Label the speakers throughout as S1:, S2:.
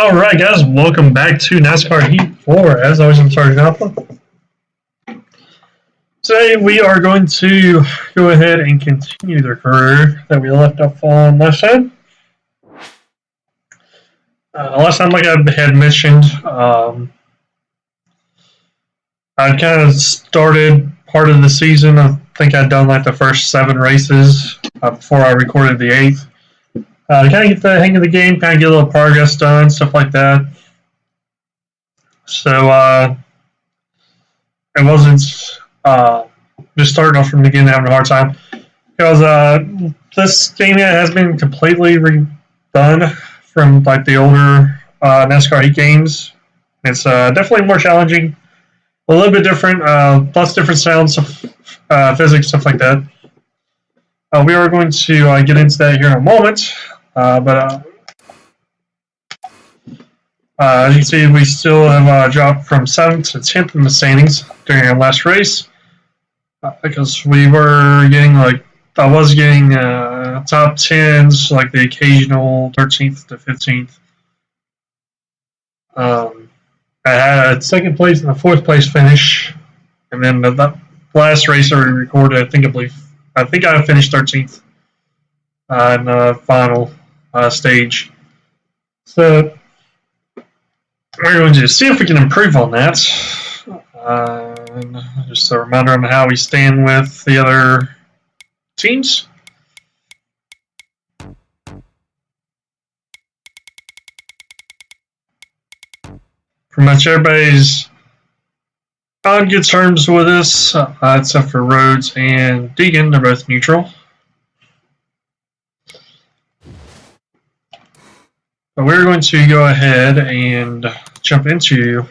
S1: Alright guys, welcome back to NASCAR Heat 4. As always, I'm Sergeant Alpha. Today we are going to go ahead and continue the career that we left off on last time. Last time, like I had mentioned, I kind of started part of the season. I think I'd done like the first 7 races before I recorded the 8th. Kind of get the hang of the game, kind of get a little progress done, stuff like that. So it wasn't just starting off from the beginning having a hard time, because this game has been completely redone from like the older NASCAR Heat games. It's definitely more challenging, a little bit different, lots of different sounds, physics, stuff like that. We are going to get into that here in a moment, but as you can see, we still have dropped from 7th to 10th in the standings during our last race, because we were getting I was getting top 10s, like the occasional 13th to 15th. I had a 2nd place and a 4th place finish, and then the last race that we recorded, I think I finished 13th in the final stage. So we're going to see if we can improve on that. Just a reminder on how we stand with the other teams. Pretty much everybody's on good terms with us, except for Rhodes and Deegan. They're both neutral. But we're going to go ahead and jump into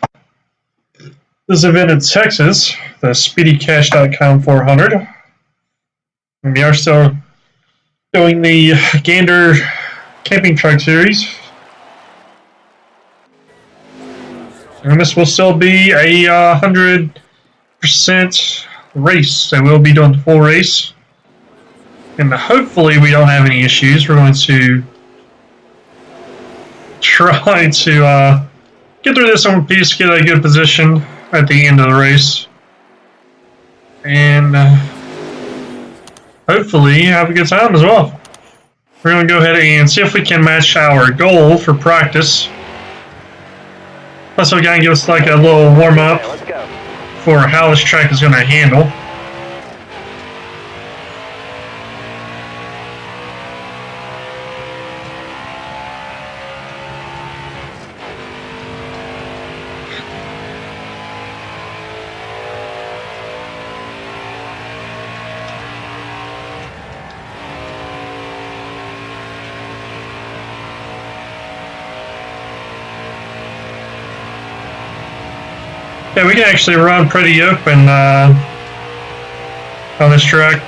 S1: this event in Texas, the SpeedyCash.com 400. And we are still doing the Gander Camping Truck Series. And this will still be a 100% race. So we'll be doing the full race. And hopefully we don't have any issues. We're going to try to get through this in one piece, get a good position at the end of the race, and hopefully have a good time as well. We're going to go ahead and see if we can match our goal for practice. Plus, we're going to give us like a little warm-up for how this track is going to handle. Yeah, we can actually run pretty open on this track.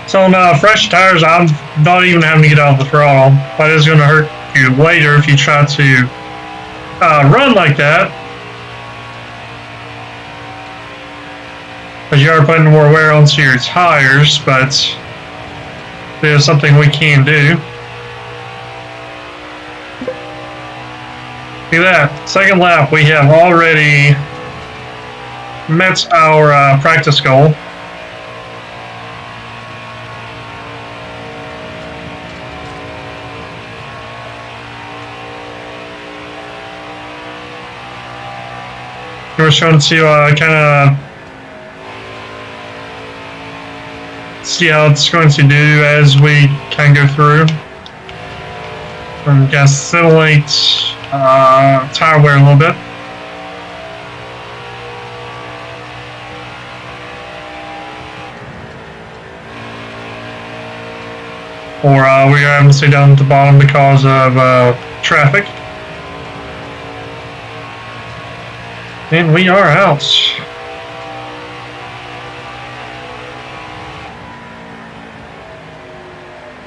S1: So on fresh tires, I'm not even having to get out of the throttle. That is going to hurt you later if you try to run like that. Because you are putting more wear onto your tires, but there's something we can do. Look at that. 2nd lap, we have already met our practice goal. We're trying to kind of see how it's going to do as we kind of go through. We're going to simulate tire wear a little bit. Or we're having to stay down at the bottom because of traffic. And we are out.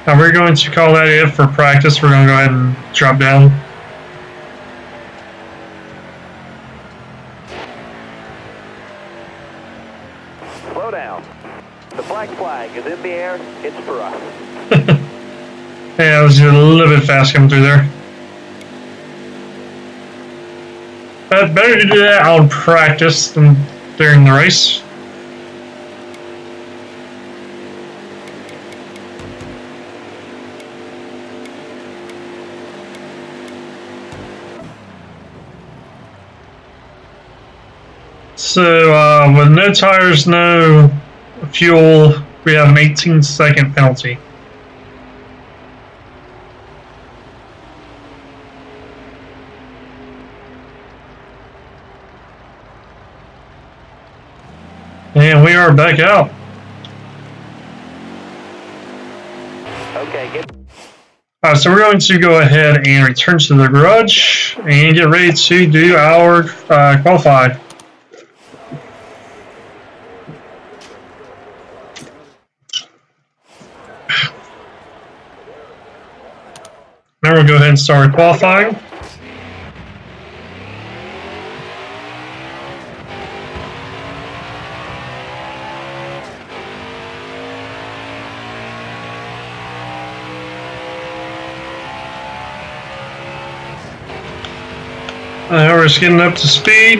S1: Now we're going to call that it for practice. We're going to go ahead and drop down.
S2: Slow down. The black flag is in the air. It's for us.
S1: Yeah, I was a little bit fast coming through there. But better to do that on practice than during the race. So, with no tires, no fuel, we have an 18-second penalty. And we are back out.
S2: Okay, get.
S1: Alright, so we're going to go ahead and return to the garage and get ready to do our qualify. Now we'll go ahead and start qualifying. We're just getting up to speed.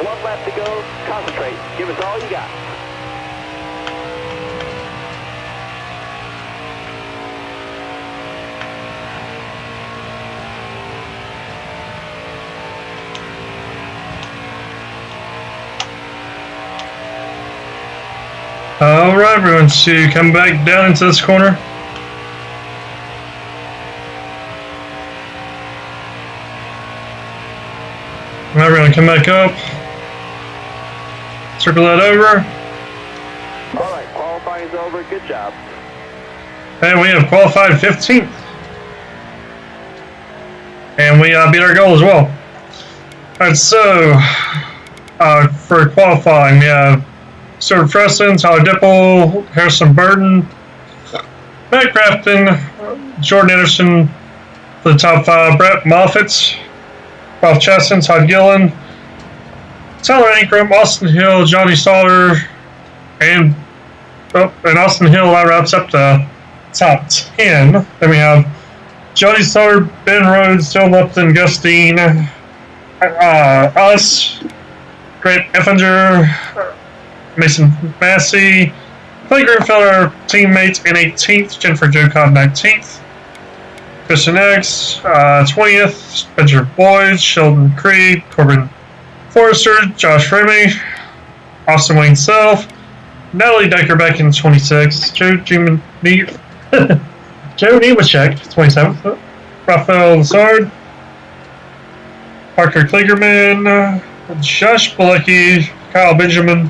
S2: One lap to go. Concentrate. Give us all you got.
S1: Alright, we're going to come back down into this corner. Now we're going to come back up. Circle that over.
S2: Alright, qualifying's over. Good job.
S1: And we have qualified 15th. And we beat our goal as well. Alright, so for qualifying, we have Stuart Preston, Tyler Dipple, Harrison Burton, Matt Crafton, Jordan Anderson for the top 5, Brett Moffitt, Ralph Chaston, Todd Gillen, Tyler Ankrum, Austin Hill, Johnny Stoller, and Austin Hill wraps up the top 10. Then we have Johnny Stoller, Ben Rhodes, Phil Lupton, Gus Dean, us, Grant Effinger, Mason Massey, Clay Greenfeller, teammates in 18th, Jennifer Jo Cobb 19th, Christian X 20th, Spencer Boyd, Sheldon Creed, Corbin Forrester, Josh Ramey, Austin Wayne Self, Natalie Decker back in 26th, Joe Nemechek 27th, Raphael Lassard, Parker Kligerman, Josh Bilecki, Kyle Benjamin,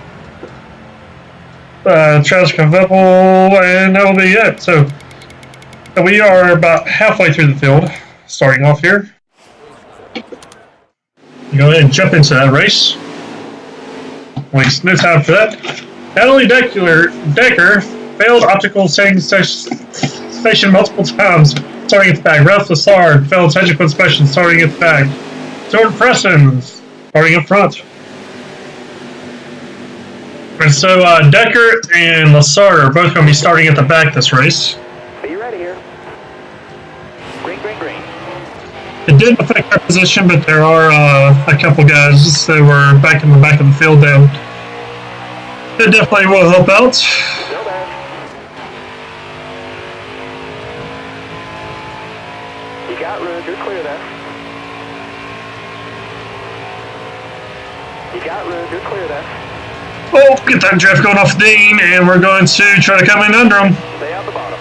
S1: Travis Conveple, and that will be it. So we are about halfway through the field, starting off here. Go ahead and jump into that race. Waste no time for that. Natalie Decker failed optical setting station multiple times, starting at the back. Ralph Lassard failed technical inspection, starting at the back. Jordan Preston starting up front. And so Decker and Lassard are both going to be starting at the back this race.
S2: Are you ready here? Green, green, green.
S1: It didn't affect our position, but there are a couple guys that were back in the back of the field that it definitely will help out.
S2: Still there. You got room. You're clear there. You got room. You're clear there.
S1: Oh, get that drift going off Dean, and we're going to try to come in under him.
S2: Stay out the bottom.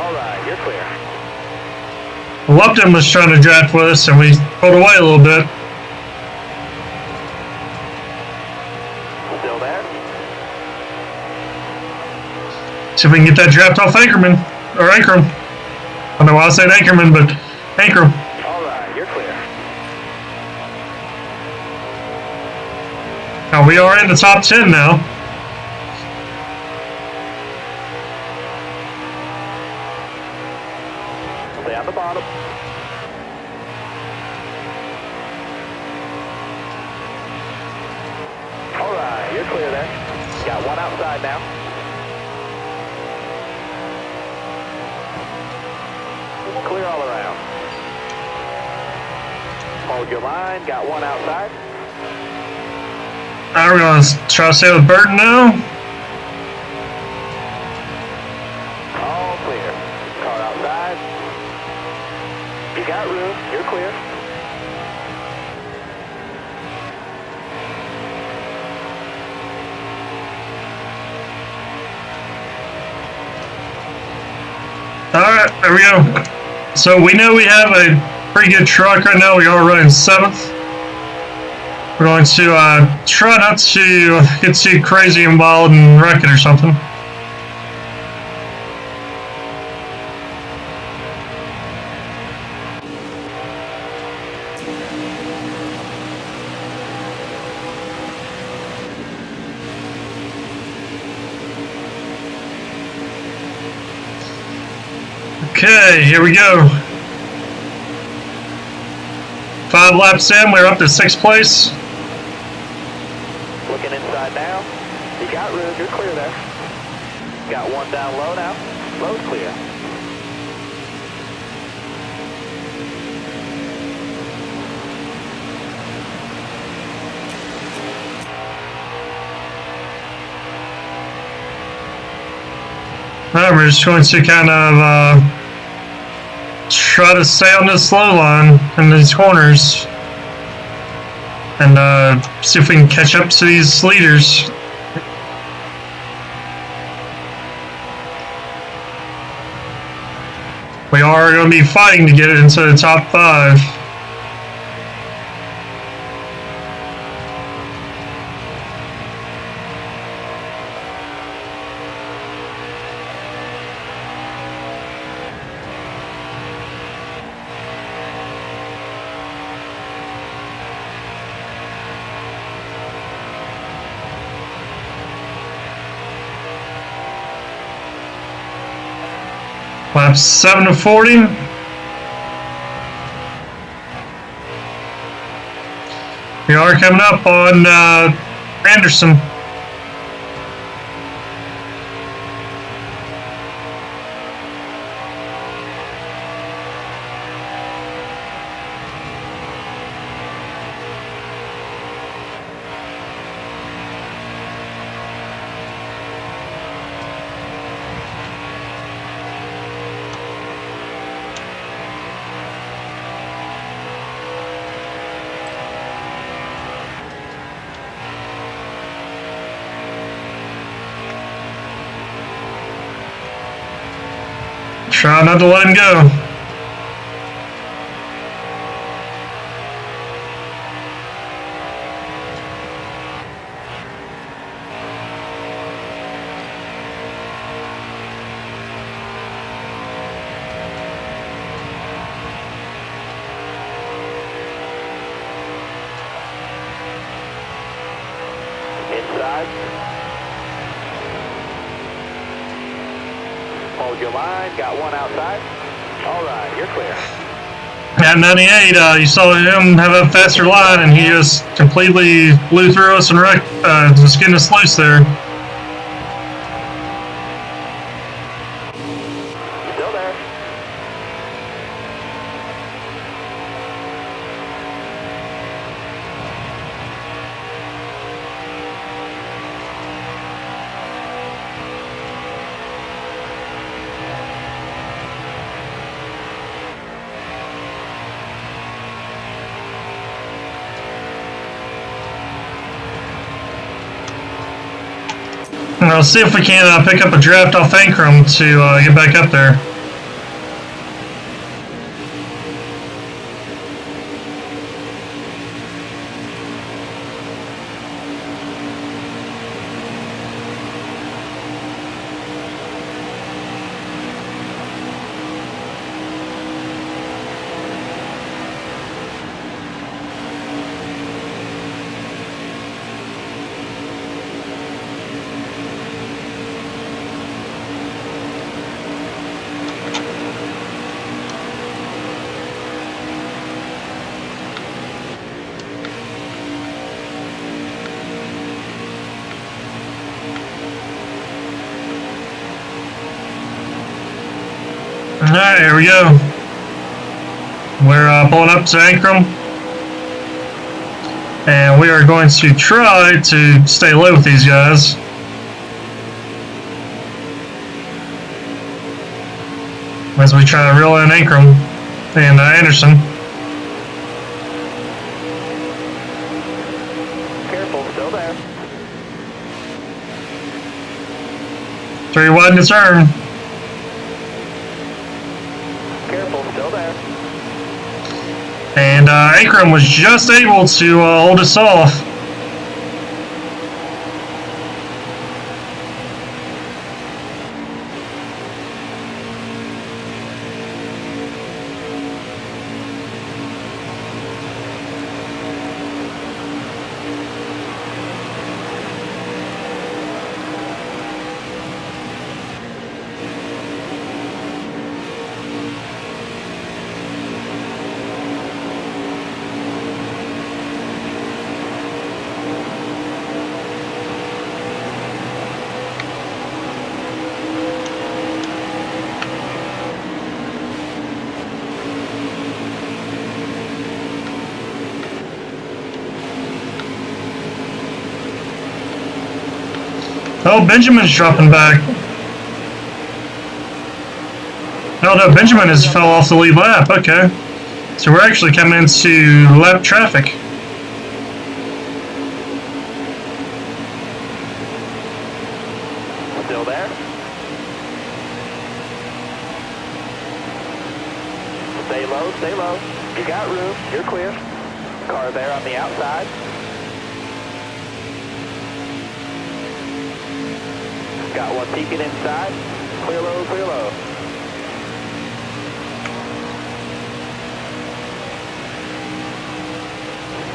S2: All right, you're clear.
S1: Lupton was trying to draft with us, and we pulled away a little bit.
S2: Still there?
S1: See if we can get that draft off Anchorman, or Ankrum. I don't know why I said Anchorman, but Ankrum.
S2: All right, you're clear.
S1: Now we are in the top 10 now.
S2: Stay on the bottom. All right, you're clear there. Got one outside now. Clear all around. Hold your line. Got one outside.
S1: Alright, we're going to try to stay with Burton now.
S2: All clear. Car outside. You got room. You're clear.
S1: Alright, there we go. So we know we have a pretty good truck right now. We are running 7th. We're going to try not to get too crazy and wild and wreck it or something. Okay, here we go. 5 laps in, we're up to 6th place.
S2: Looking inside now. You got room. You're clear there. Got one down low now. Low's clear.
S1: Alright, we're just going to kind of try to stay on this slow line in these corners and see if we can catch up to these leaders. We are going to be fighting to get it into the top 5. Lap 7 to 40. We are coming up on Anderson. Try not to let him go.
S2: Inside. Hold your line. Got one outside. All right, you're clear.
S1: At 98, you saw him have a faster line, and he just completely blew through us and wrecked, just getting us loose there.
S2: Still there.
S1: And I'll see if we can pick up a draft off Ankrum to get back up there. Alright, here we go. We're pulling up to Ankrum. And we are going to try to stay low with these guys. As we try to reel in Ankrum and Anderson.
S2: Careful, still there.
S1: 3 wide to turn.
S2: Careful, still there.
S1: And Ankrum was just able to hold us off. Oh, Benjamin's dropping back. Oh no, Benjamin has fell off the lead lap. Okay. So we're actually coming into lap traffic.
S2: Still there. Stay low, stay low. You got room, you're clear. Car there on the outside. Got one peeking inside. Clear low, clear low.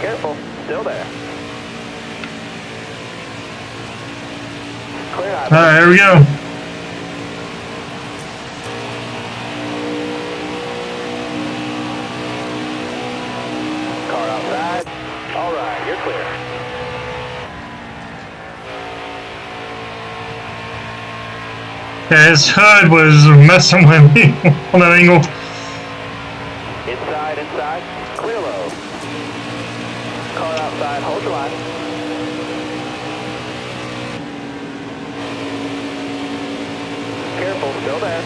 S2: Careful, still there. Clear high.
S1: Alright, here we go.
S2: Car outside. Alright, you're clear.
S1: Yeah, his hood was messing with me on that angle.
S2: Inside, inside. Clear low. Car outside, hold your line. Careful, still there.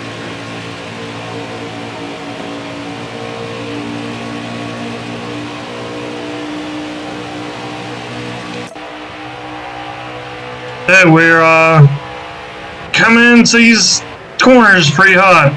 S1: Yeah, we're coming into these corners pretty hot.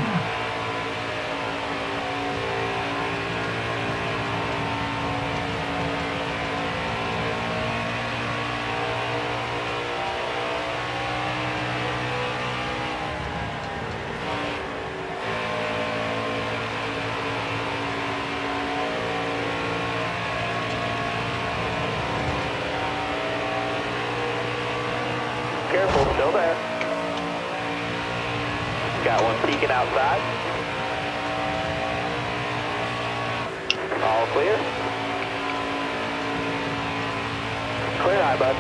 S2: Careful, still there. Got one peeking outside. All clear. Clear high, bud.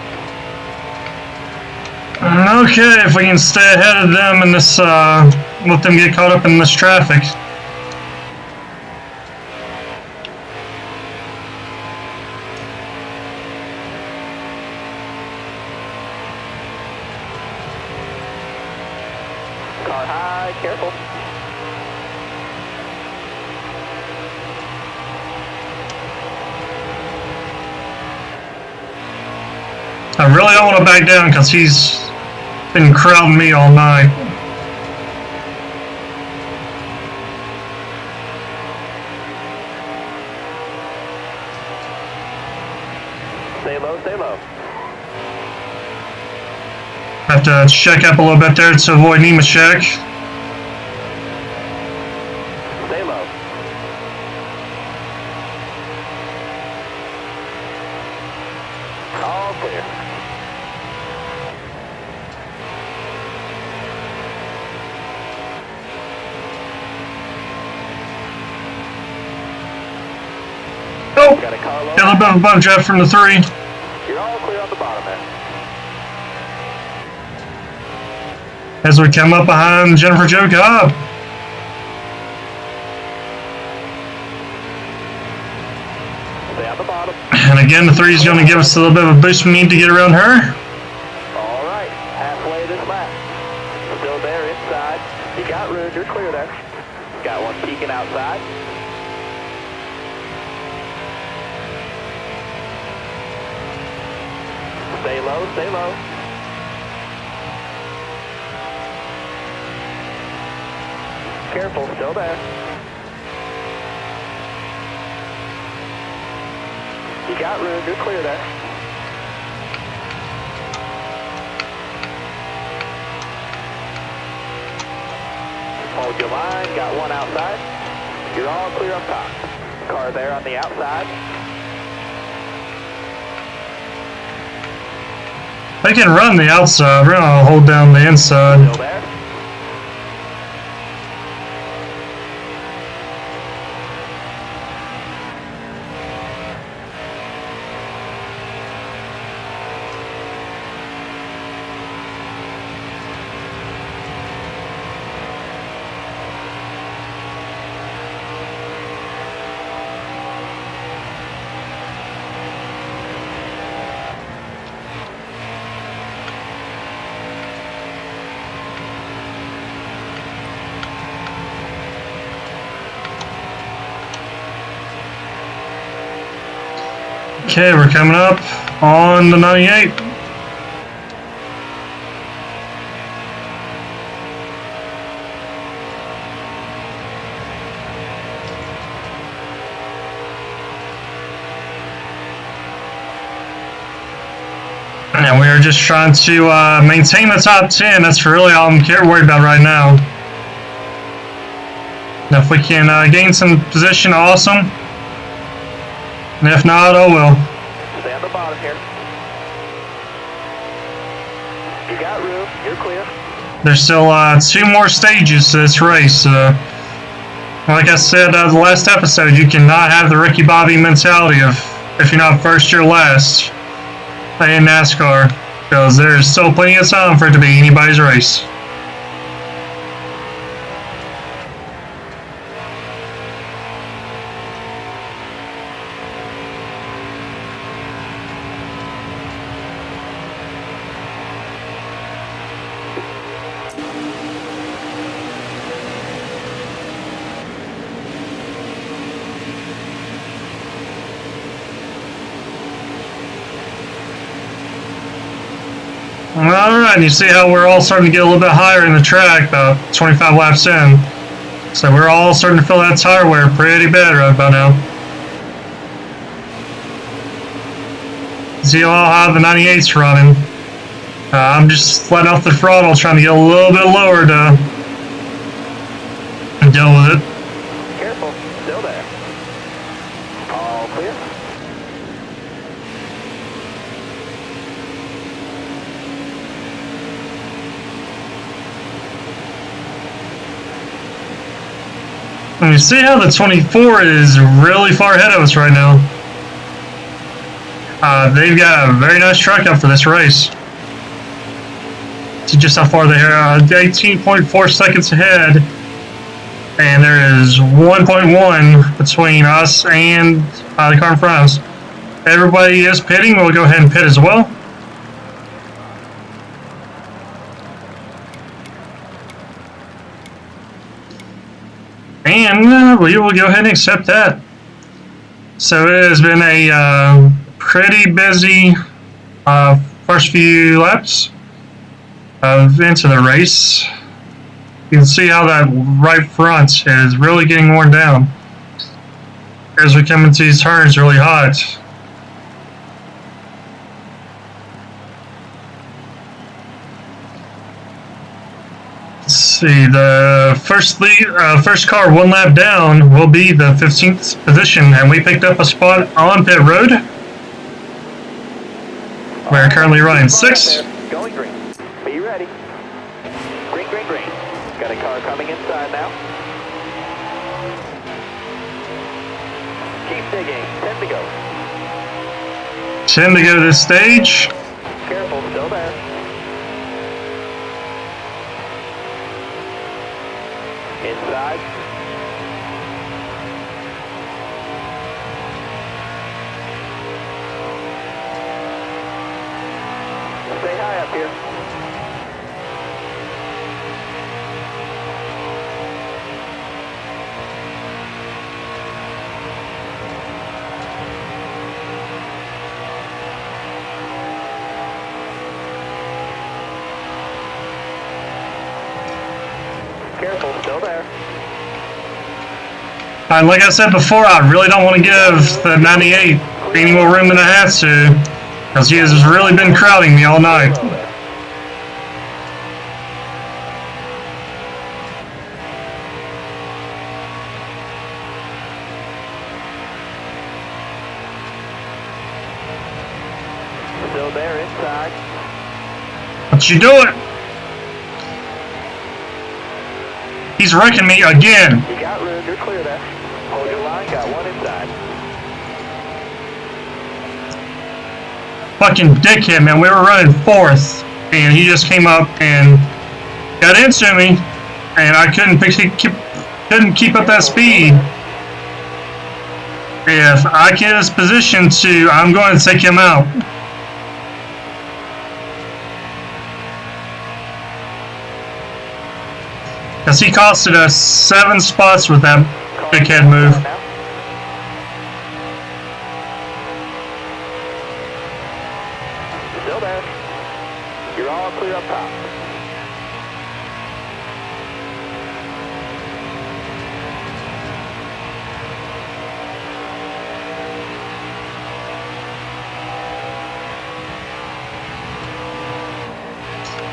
S1: Okay, if we can stay ahead of them in this, let them get caught up in this traffic.
S2: Car high, careful.
S1: I really don't want to back down because he's been crowding me all night.
S2: Stay low, stay low.
S1: Have to check up a little bit there to avoid Nemechek.
S2: Stay low. All clear.
S1: Oh!
S2: Got a car low.
S1: Got a little bit of a bump draft from the 3.
S2: You're all clear on the bottom there.
S1: As we come up behind Jennifer Jo Cobb.
S2: Down the bottom.
S1: And again, the 3 is going to give us a little bit of a boost we need to get around her.
S2: All right, halfway this lap. Still there inside. You got room, you're clear there. Got one peeking outside. Stay low, stay low. Careful, still there. You got room, you're clear there. Hold your line, got one outside. You're all clear up top. Car there on the outside.
S1: They can run the outside. We're going to hold down the inside.
S2: Still there.
S1: Okay, we're coming up on the 98. And we are just trying to maintain the top 10. That's really all I'm worried about right now. And if we can gain some position, awesome. And if not, oh well.
S2: Stay on the bottom here. You got room, you're clear.
S1: There's still 2 more stages to this race. Like I said the last episode, you cannot have the Ricky Bobby mentality of if you're not first, you're last in NASCAR, because there's still plenty of time for it to be anybody's race. Alright, you see how we're all starting to get a little bit higher in the track, about 25 laps in. So we're all starting to feel that tire wear pretty bad right about now. See how the 98's running. I'm just letting off the throttle, trying to get a little bit lower to deal with it.
S2: Careful, still there. All clear.
S1: And you see how the 24 is really far ahead of us right now. They've got a very nice truck up for this race. See just how far they are, 18.4 seconds ahead. And there is 1.1 between us and the car in front of us. Everybody is pitting. We'll go ahead and pit as well. And we will go ahead and accept that. So it has been a pretty busy first few laps into the race. You can see how that right front is really getting worn down as we come into these turns really hot. Let's see, the first car 1 lap down will be the 15th position, and we picked up a spot on pit road. We're currently running 6th.
S2: Going green. Be ready. Green, green, green. Got a car coming inside now. Keep digging. 10 to go.
S1: 10 to go to this stage.
S2: Careful, still there. Inside. Still there.
S1: And like I said before, I really don't want to give the 98 any more room than I have to, because he has really been crowding me all night.
S2: Still there inside.
S1: What you doing? He's wrecking me again.
S2: You got room, you're clear there. Hold your line, got one inside.
S1: Fucking dickhead, man. We were running fourth, and he just came up and got into me, and I couldn't keep up that speed. If I get his position to, I'm going to take him out. Because he costed us 7 spots with that dickhead move.
S2: Still there. You're all clear up top.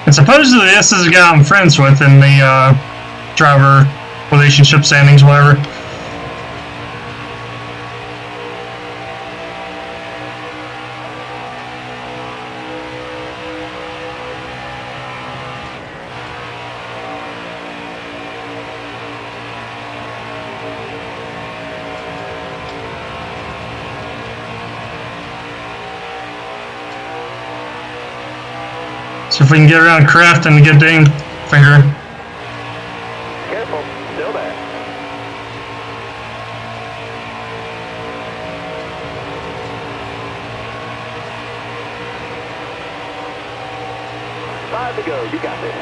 S1: And supposedly this is a guy I'm friends with in the driver relationship standings, whatever. See if we can get around Kraft and get Dane finger.
S2: Careful, still there. Five to go, you got this.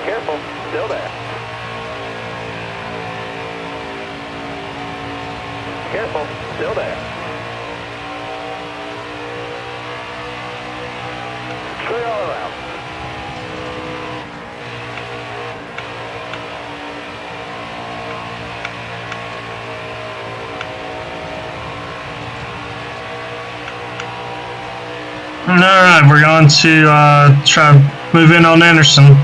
S2: Careful, still there. Careful, still there. Clear all around.
S1: Alright, we're going to try to move in on Anderson.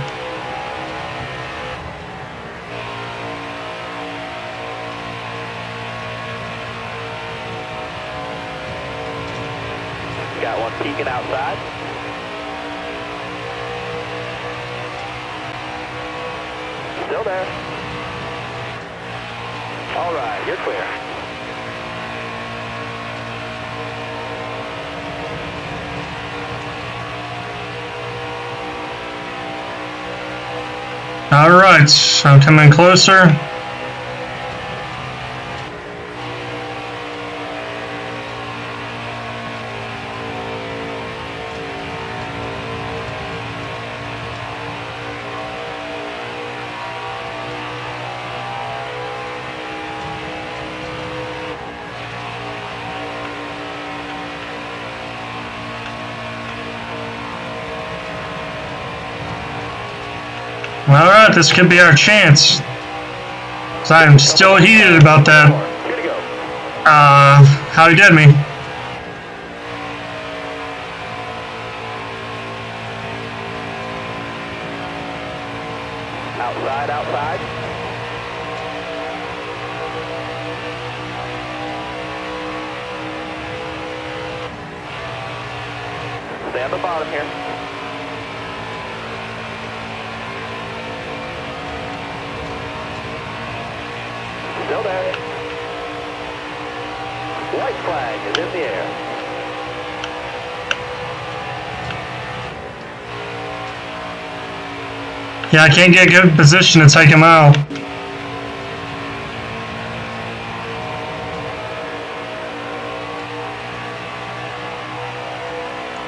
S2: Got one peeking outside. Still there. All right, you're clear.
S1: Alright, I'm coming closer. Alright, this could be our chance. So I'm still heated about that.
S2: Here to go.
S1: How he did me.
S2: Outside, outside. Stay on the bottom here. Still there. White flag is in the air.
S1: Yeah, I can't get a good position to take him out.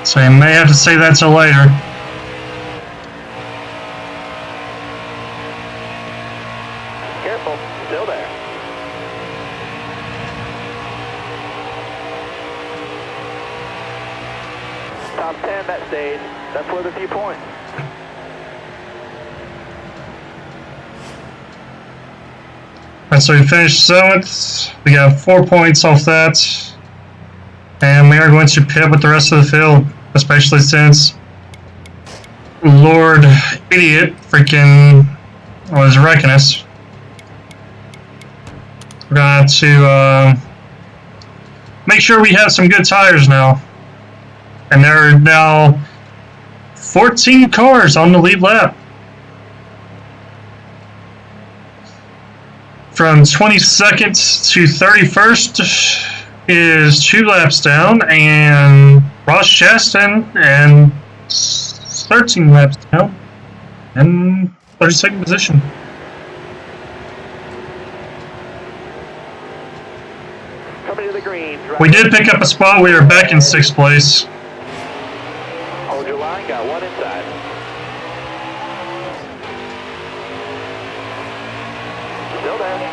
S1: So you may have to save that till later.
S2: Careful, still there. Top 10 that stage. That's worth a few points.
S1: And so we finished 7th. We got 4 points off that. And we are going to pit with the rest of the field, especially since Lord Idiot freaking was wrecking us. We're going to have to make sure we have some good tires now. And there are now 14 cars on the lead lap. From 22nd to 31st is 2 laps down, and Ross Chastain and 13 laps down, and 32nd position.
S2: Coming to the green.
S1: We did pick up a spot. We are back in 6th place.
S2: Hold your line, got one inside. Still there.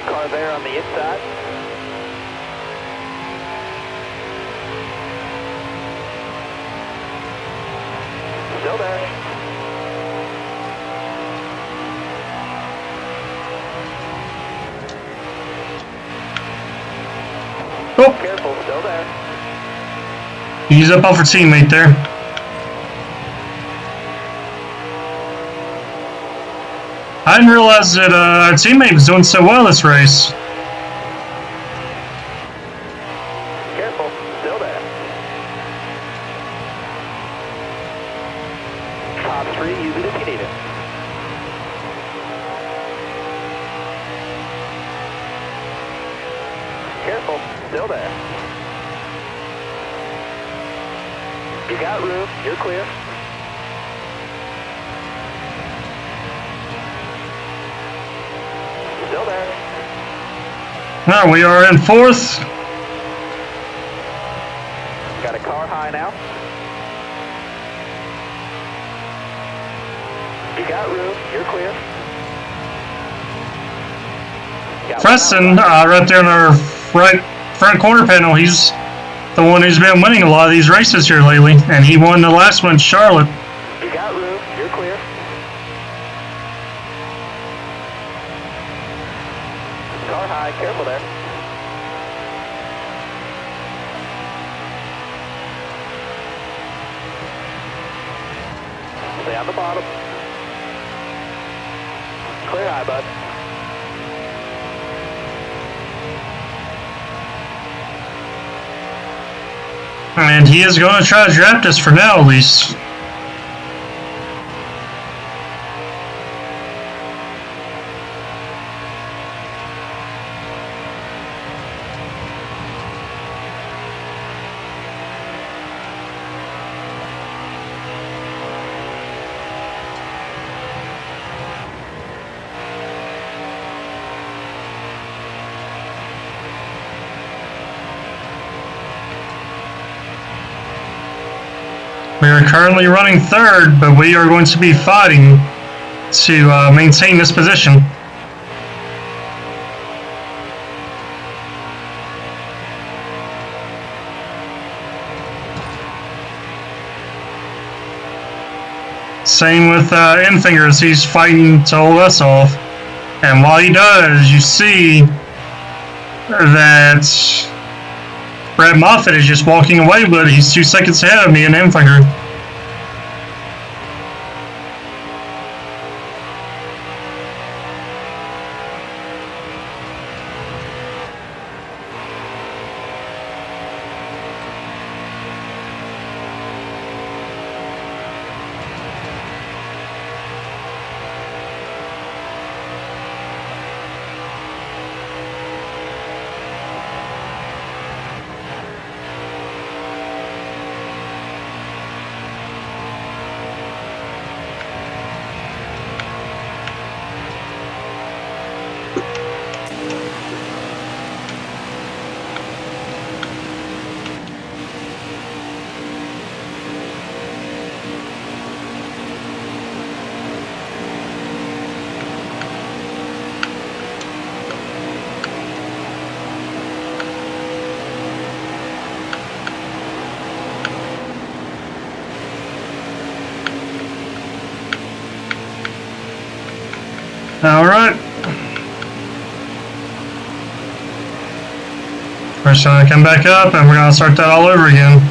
S2: Car there on the inside. Still there.
S1: Oh,
S2: Careful, still there.
S1: he's up off our teammate there. I didn't realize that our teammate was doing so well this race.
S2: Careful, still there. Top 3, use it if you need it. Careful, still there. You got room, you're clear. Still there.
S1: Now we are in 4th.
S2: Got a car high now. You got room, you're clear. Got
S1: Preston, right there in our right front corner panel, he's the one who's been winning a lot of these races here lately, and he won the last one, Charlotte.
S2: You got room, you're clear. Car high, careful there. Stay on the bottom. Clear high, bud.
S1: And he is going to try to draft us for now, at least. We are currently running 3rd, but we are going to be fighting to maintain this position. Same with Infingers, he's fighting to hold us off. And while he does, you see that Brad Moffitt is just walking away, but he's 2 seconds ahead of me and Infinger. All right. We're just gonna come back up and we're gonna start that all over again.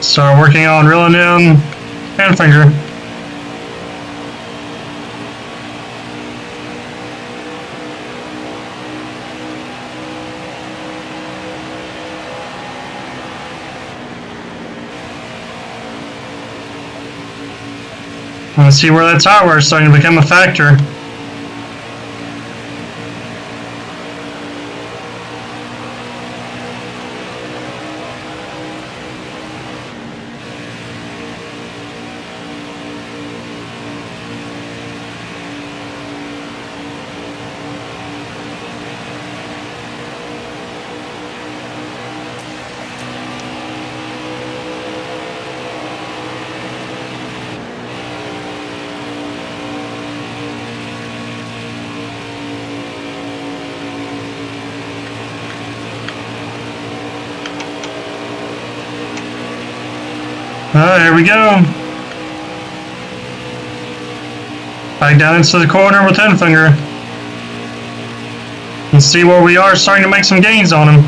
S1: Start working on reeling in hand finger. Let's see where that tower is starting to become a factor. Alright, here we go. Back down into the corner with hand finger. And see where we are starting to make some gains on him.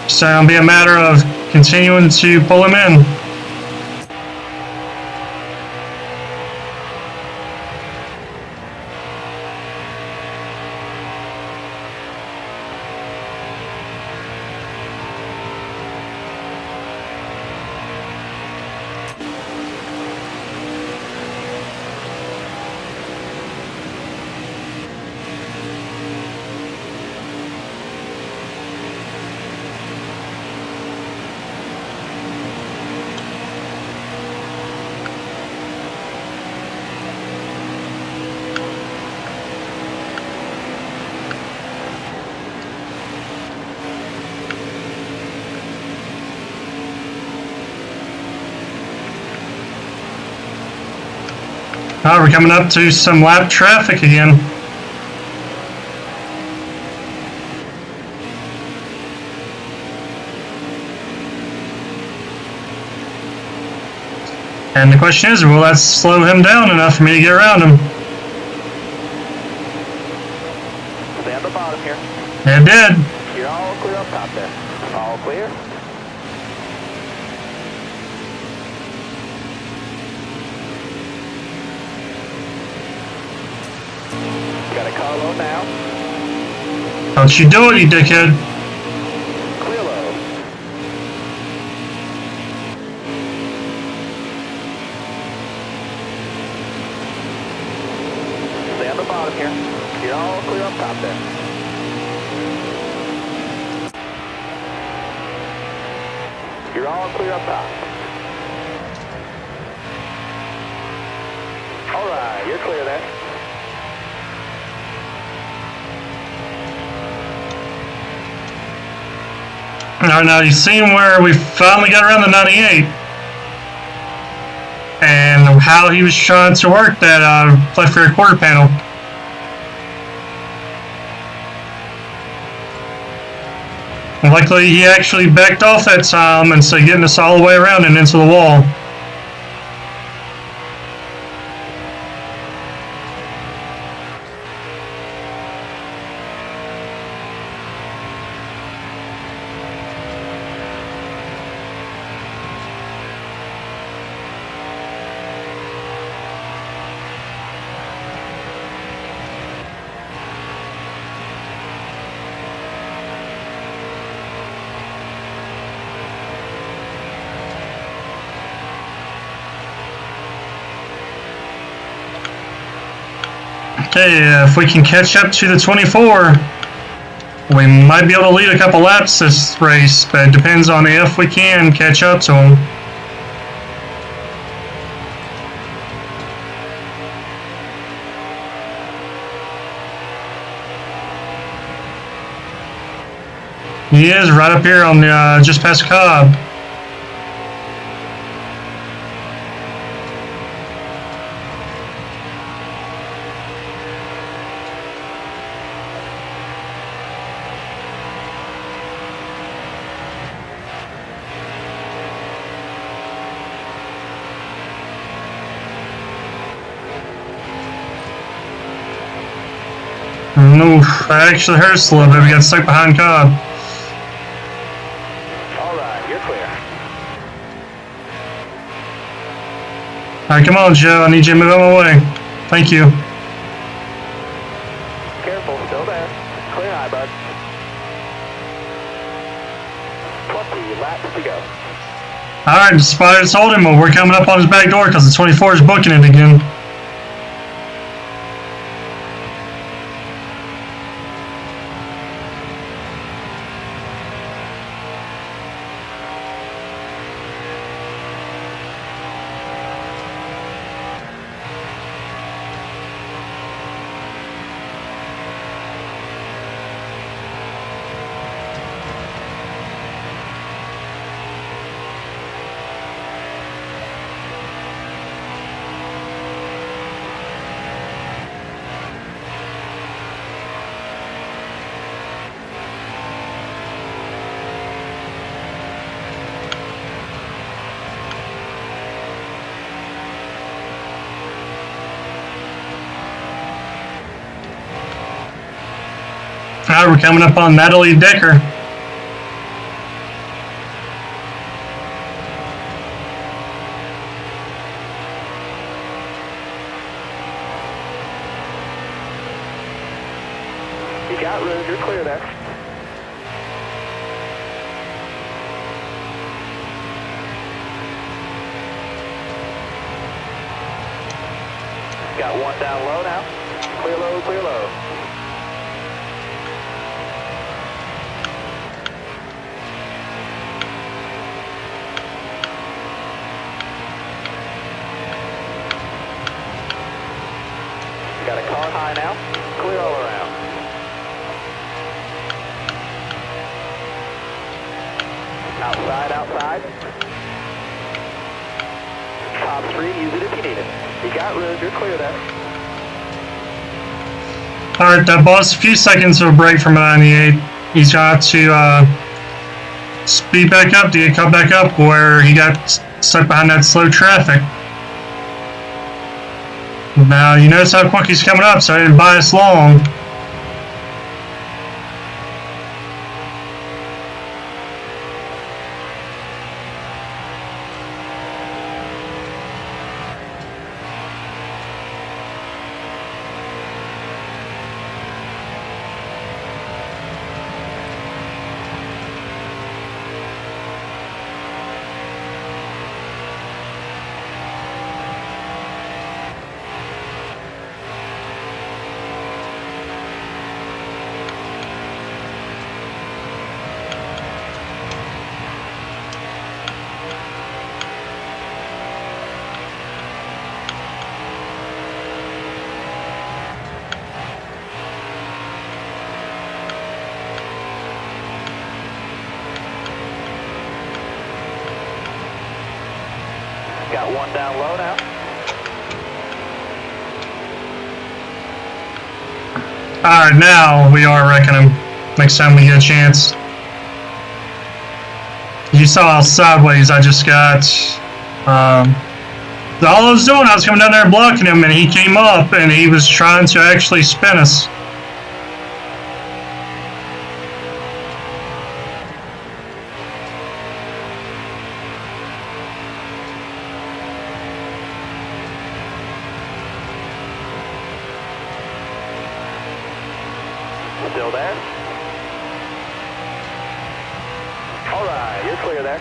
S1: It's going to be a matter of continuing to pull him in. We're coming up to some lap traffic again. And the question is, will that slow him down enough for me to get around him?
S2: Stay at the bottom here.
S1: It did.
S2: You're all clear up top there. All clear. Got a carload now.
S1: Don't you do it, you dickhead.
S2: Clear low. Stay on the bottom here. You're all clear up top there. You're all clear up top. All right, you're clear there.
S1: Alright, now you've seen where we finally got around the 98 and how he was trying to work that left rear quarter panel. And luckily he actually backed off that time and so getting us all the way around and into the wall. Okay, if we can catch up to the 24, we might be able to lead a couple laps this race, but it depends on if we can catch up to him. He is right up here on the just past Cobb. No, that actually hurts a little bit. We got stuck behind Cobb.
S2: All right, you're clear.
S1: All right, come on, Joe. I need you to move out of my way. Thank you.
S2: Careful, still there. Clear high, bud. 20 laps to go.
S1: All right, the spot is holding, but we're coming up on his back door because the 24 is booking it again. All right, we're coming up on Natalie Decker.
S2: You got room, you're clear there. Got one down low now. Clear low, clear low. Got a car high now. Clear all around. Outside, outside. Top 3, use it if you need it. You got room, you're clear there.
S1: All right, that bought us a few seconds of a break from a 98. He's got to speed back up to get caught back up where he got stuck behind that slow traffic. Now, you notice how quick he's coming up, so I didn't buy us long.
S2: Got one down low now.
S1: Alright, now we are wrecking him. Next time we get a chance. You saw how sideways I just got. All I was doing, I was coming down there and blocking him, and he came up and he was trying to actually spin us.
S2: Still there? All right, you're clear there.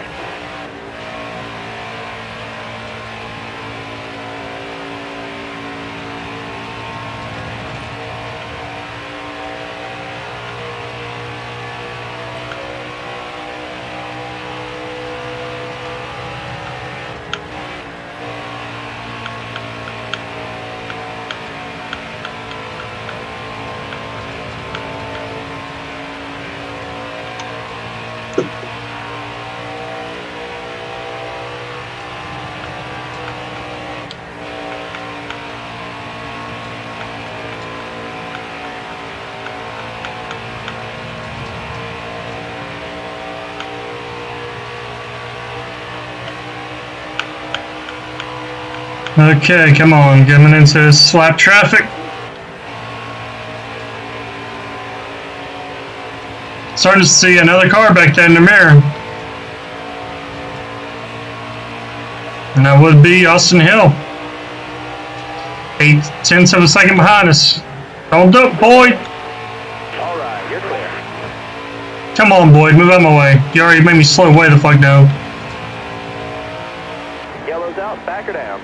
S1: Okay, come on, getting into slap traffic. Starting to see another car back there in the mirror. And that would be Austin Hill. 8/10 of a second behind us. Don't do it, Boyd.
S2: All right, you're clear.
S1: Come on, Boyd, move out my way. You already made me slow way the fuck down.
S2: Yellow's out, back her down.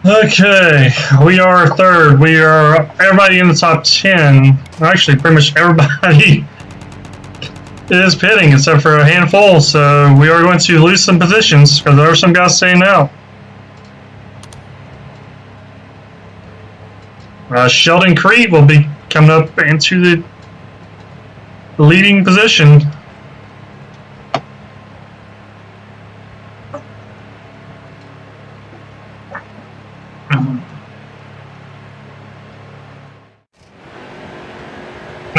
S1: Okay, we are third. We are everybody in the top 10. Actually, pretty much everybody is pitting except for a handful. So we are going to lose some positions because there are some guys staying out. Sheldon Creed will be coming up into the leading position.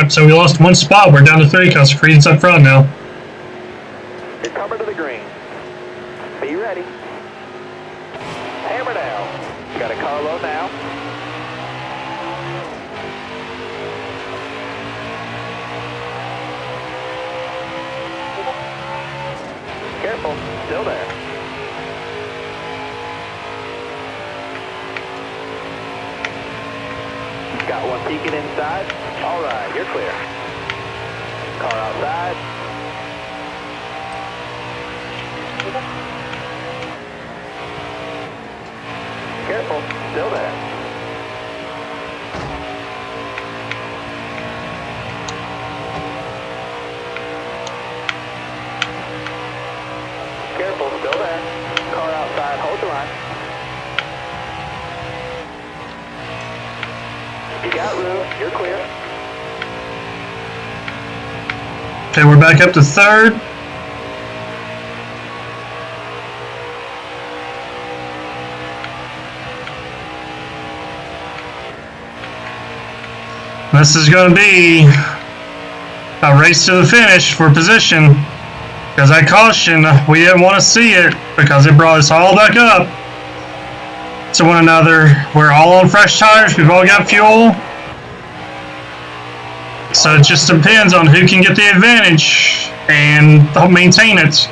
S1: So we lost one spot. We're down to 3 because Creed's up front now.
S2: You're coming to the green. Be ready. Hammer down. Got a car low now. Careful, still there. Got one peeking inside. All right, you're clear. Car outside. Careful, still there. Careful, still there. Car outside, hold the line. You got room, you're clear.
S1: Okay, we're back up to third. This is going to be a race to the finish for position. Because I cautioned, we didn't want to see it because it brought us all back up to one another. We're all on fresh tires. We've all got fuel. So it just depends on who can get the advantage and maintain it.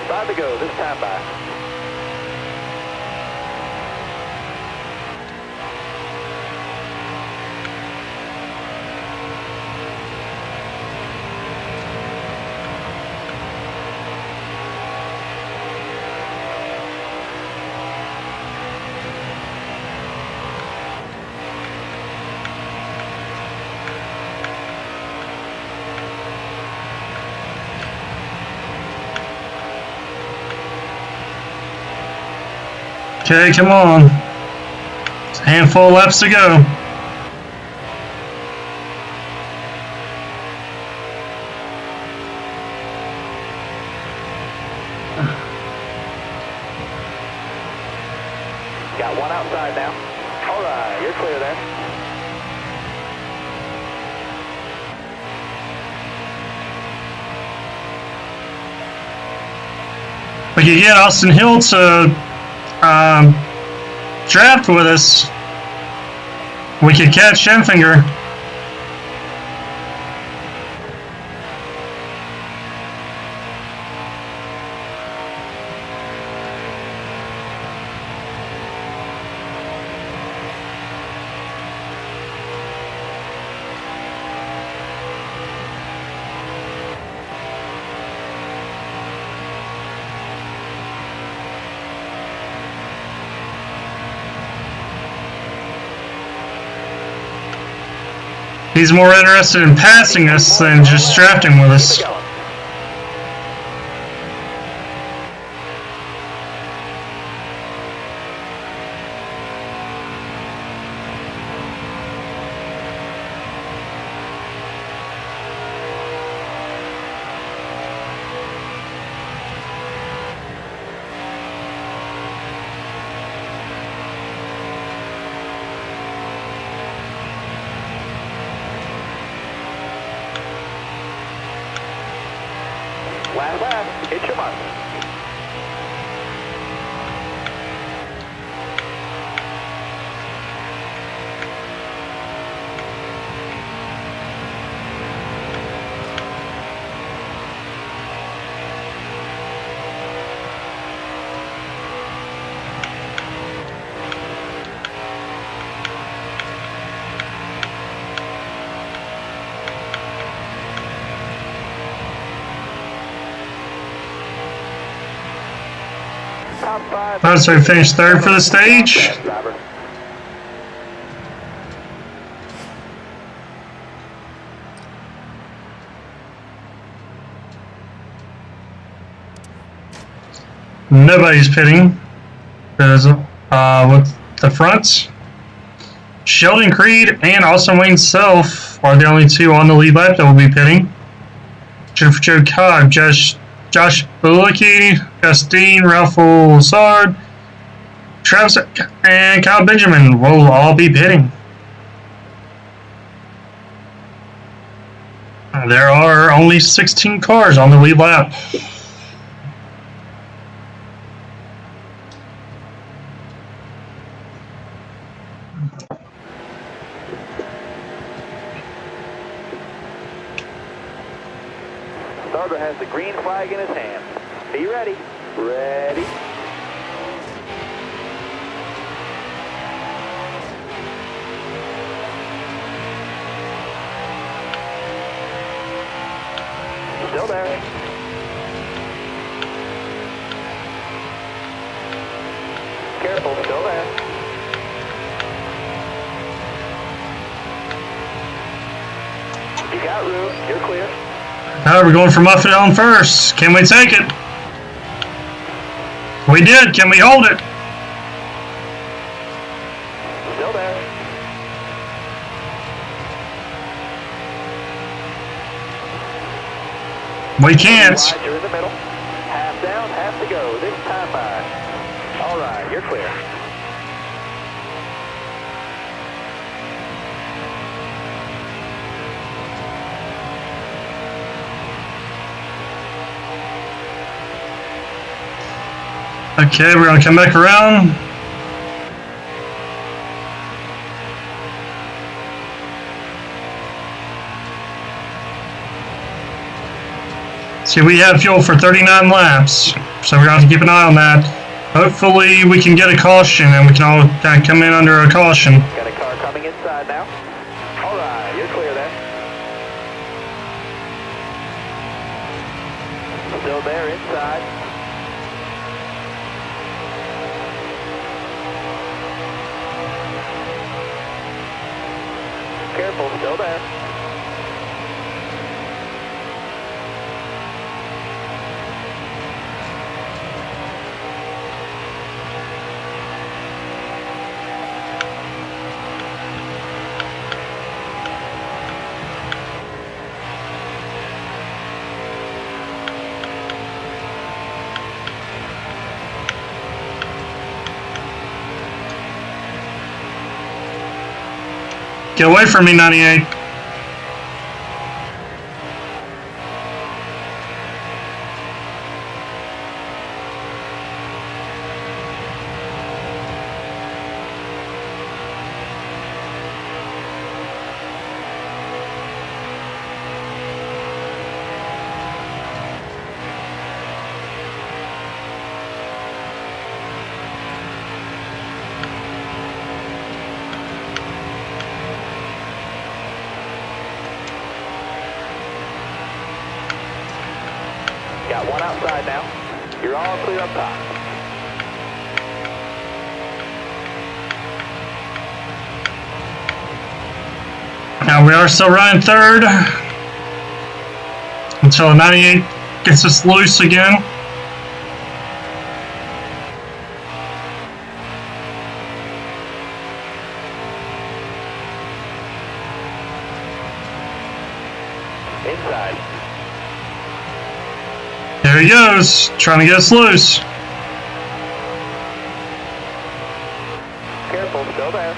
S2: Time to go, this time by.
S1: Okay, come on. It's a handful of laps to go.
S2: Got one outside now. All right, you're clear there.
S1: We could get Austin Hill to draft with us. We could catch Shenfinger. He's more interested in passing us than just drafting with us.
S2: Last lap, hit your mark. Top five.
S1: Alright, so we finished third for the stage. Nobody's pitting because with the fronts, Sheldon Creed and Austin Wayne Self are the only two on the lead lap that will be pitting. Jennifer Joe Cobb, Josh Balicki, Justine, Ralph Lazard, Travis, and Kyle Benjamin will all be pitting. There are only 16 cars on the lead lap.
S2: Starter has the green flag in his hand. Be ready. Ready. Still there. Careful, still there. You got room, you're clear.
S1: We're going for Muffet on first. Can we take it? We did. Can we hold it?
S2: Still there.
S1: We can't.
S2: Wide, you're in the middle. Half down, half to go. This time by. All right, you're clear.
S1: Okay, we're gonna come back around. See, we have fuel for 39 laps, so we're gonna have to keep an eye on that. Hopefully, we can get a caution and we can all kind of come in under a caution.
S2: Got a car coming inside now. All right, you're clear there. Still there inside. Careful, still there.
S1: Get away from me, 98.
S2: Got one outside now. You're all clear up top.
S1: Now we are still running third until the 98 gets us loose again.
S2: Inside.
S1: There he goes, trying to get us loose.
S2: Careful, still there.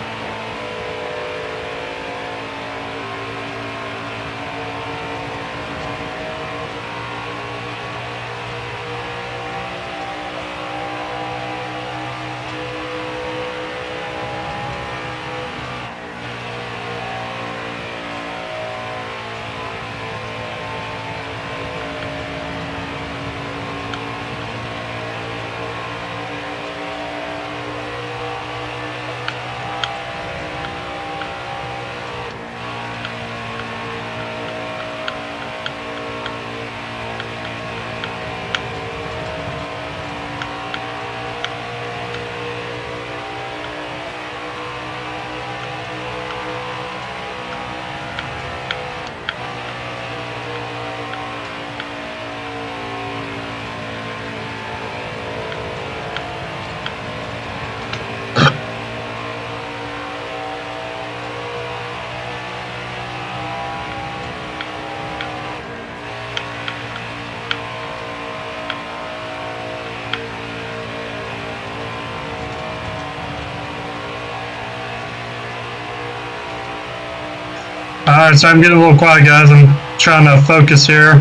S1: Alright, so I'm getting a little quiet, guys. I'm trying to focus here.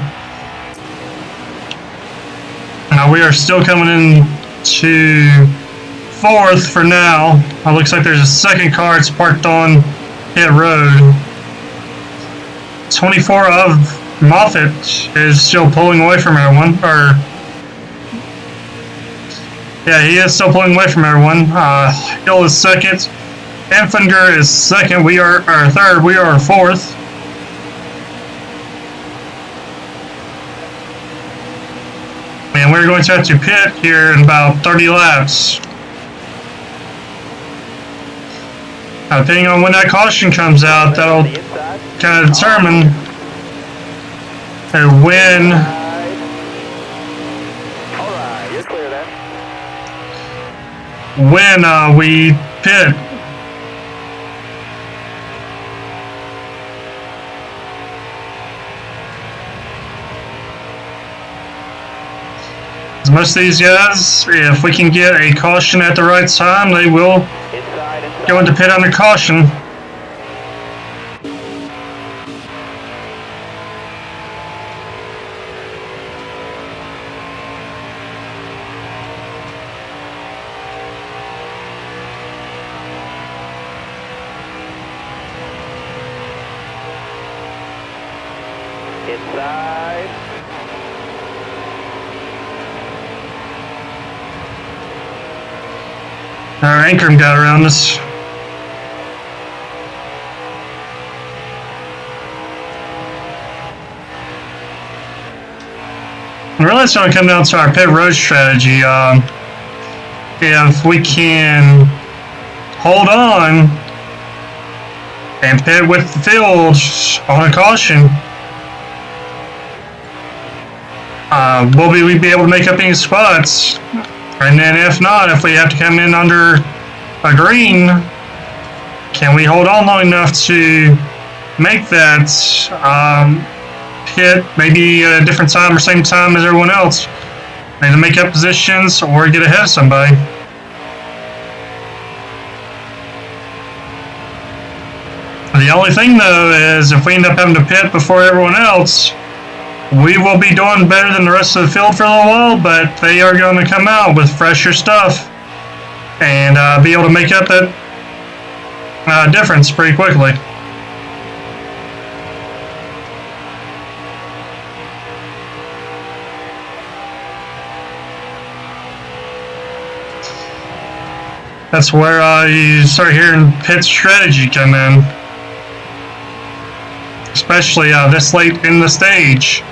S1: We are still coming in to fourth for now. It looks like there's a second car. It's parked on pit road. 24 of Moffitt is still pulling away from everyone. Yeah, he is still pulling away from everyone. Hill is second. Enfinger is second. We are third. We are fourth. And we're going to have to pit here in about 30 laps. Depending on when that caution comes out, that'll kind of determine when.
S2: Alright, you're clear there.
S1: When we pit. Most of these guys, if we can get a caution at the right time, they will go into pit under caution.
S2: Inside.
S1: Our anchor got around us. Really, it's going to come down to our pit road strategy. If we can hold on and pit with the field on a caution, we'd be able to make up any spots. And then if not, if we have to come in under a green, can we hold on long enough to make that pit maybe at a different time or same time as everyone else? And to make up positions or get ahead of somebody. The only thing though is if we end up having to pit before everyone else, we will be doing better than the rest of the field for a little while, but they are going to come out with fresher stuff and be able to make up that difference pretty quickly. That's where you start hearing pit strategy come in, especially this late in the stage.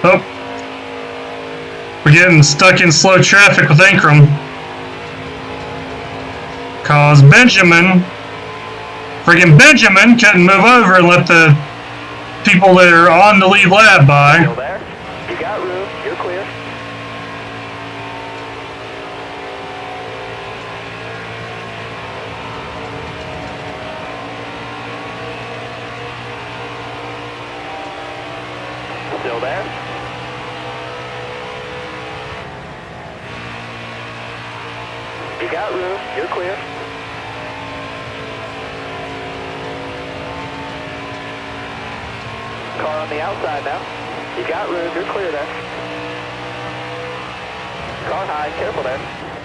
S1: Oh, we're getting stuck in slow traffic with Ankrum. Cause Benjamin couldn't move over and let the people that are on the lead lap by.
S2: Still there. You got room. You're clear. Still there. You got room. You're clear. Car on the outside now. You got room. You're clear there. Car high. Careful there.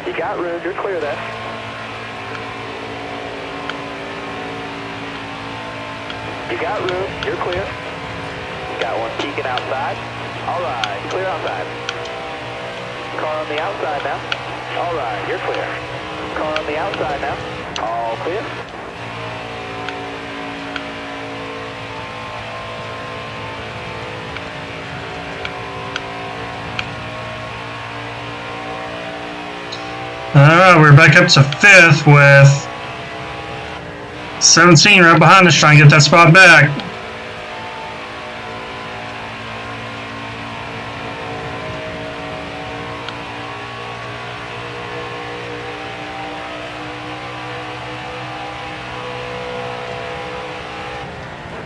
S2: You got room. You're clear there. You got room. You're clear. Got one peeking outside. All right. Clear outside. Car on the outside now. All right. You're clear. Car on the outside now. All clear.
S1: Alright, we're back up to fifth with 17 right behind us trying to get that spot back.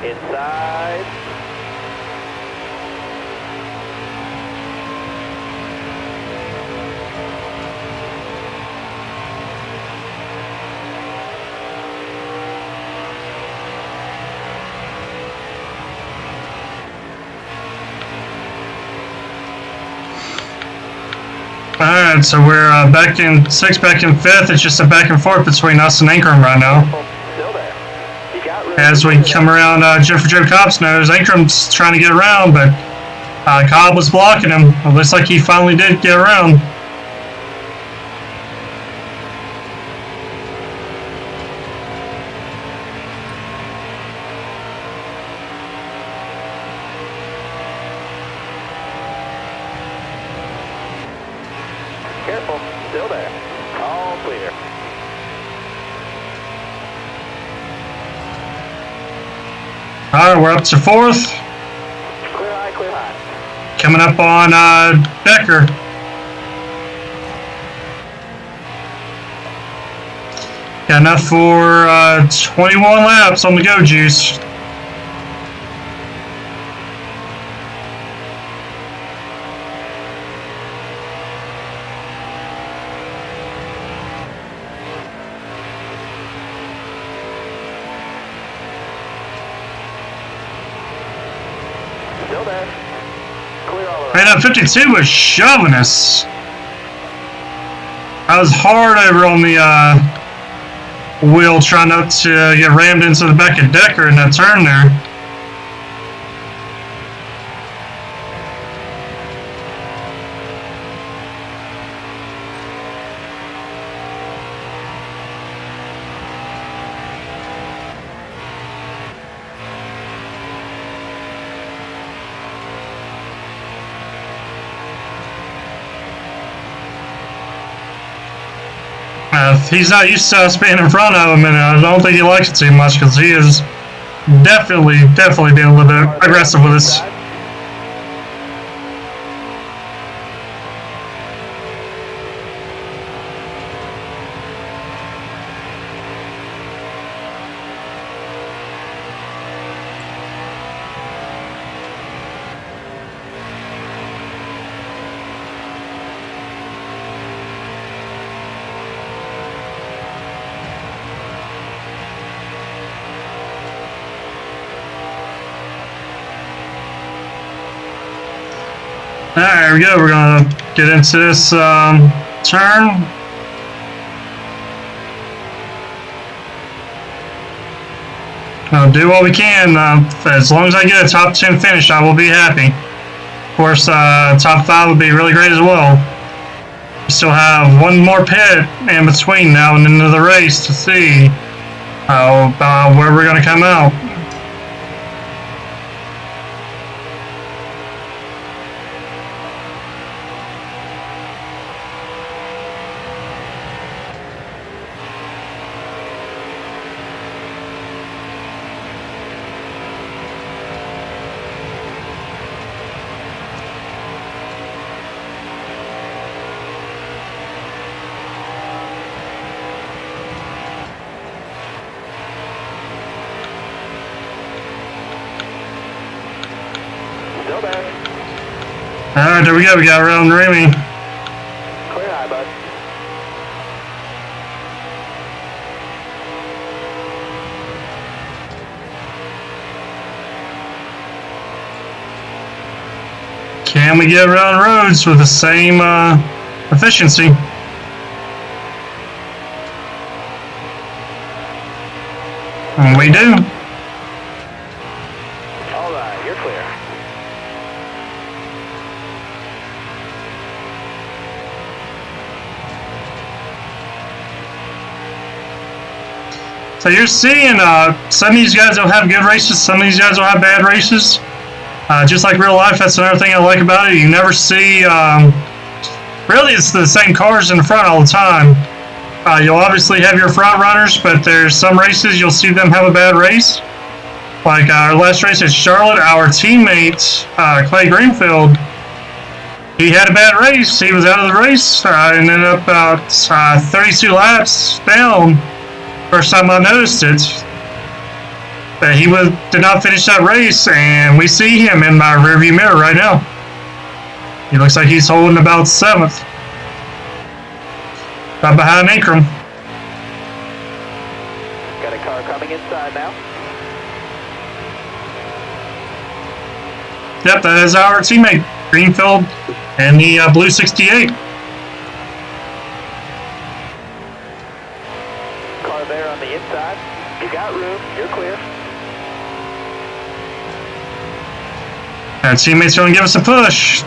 S2: Inside.
S1: Alright, so we're back in 6th, back in 5th. It's just a back and forth between us and Ankrum right now.
S2: Still there. You got room.
S1: As we come around Jennifer Joe Cobb's nose, Ankrum's trying to get around, but Cobb was blocking him. It looks like he finally did get around.
S2: Careful. Still there. All clear.
S1: Alright, we're up to 4th.
S2: Clear high, clear high.
S1: Coming up on Becker. Got enough for 21 laps on the go juice.
S2: Still there. Clear all around.
S1: Right up 52 was shoving us. I was hard over on the wheel trying not to get rammed into the back of Decker in that turn there. He's not used to us being in front of him, and I don't think he likes it too much because he is definitely being a little bit aggressive with us. Alright, here we go. We're going to get into this turn. We'll do what we can. As long as I get a top 10 finish, I will be happy. Of course, top 5 would be really great as well. We still have one more pit in between now and into the race to see where we're going to come out.
S2: Still there.
S1: Alright, there we go. We got around Remy.
S2: Clear high, bud.
S1: Can we get around roads with the same efficiency? And we do.
S2: All right, you're clear.
S1: So you're seeing some of these guys don't have good races, some of these guys don't have bad races. Just like real life, that's another thing I like about it. You never see, really it's the same cars in the front all the time. You'll obviously have your front runners, but there's some races you'll see them have a bad race. Like our last race at Charlotte, our teammate, Clay Greenfield, he had a bad race. He was out of the race and ended up about 32 laps down. First time I noticed it. But he did not finish that race, and we see him in my rearview mirror right now. He looks like he's holding about 7th. Right behind Akram.
S2: Got a car coming inside now.
S1: Yep, that is our teammate, Greenfield, and the blue 68.
S2: Car there on the inside. You got room. You're clear.
S1: Our teammates are going to give us a push.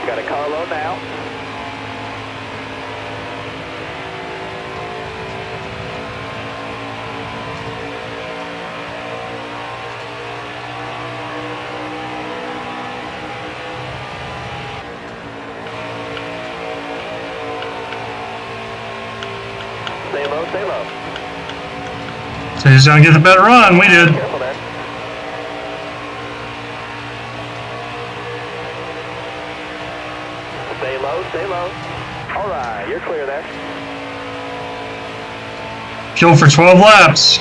S2: Got a car low now. Stay low, stay low.
S1: So he's going to get the better run. We did.
S2: Careful there. Stay low, stay low. All right, you're clear there.
S1: Fuel for 12 laps.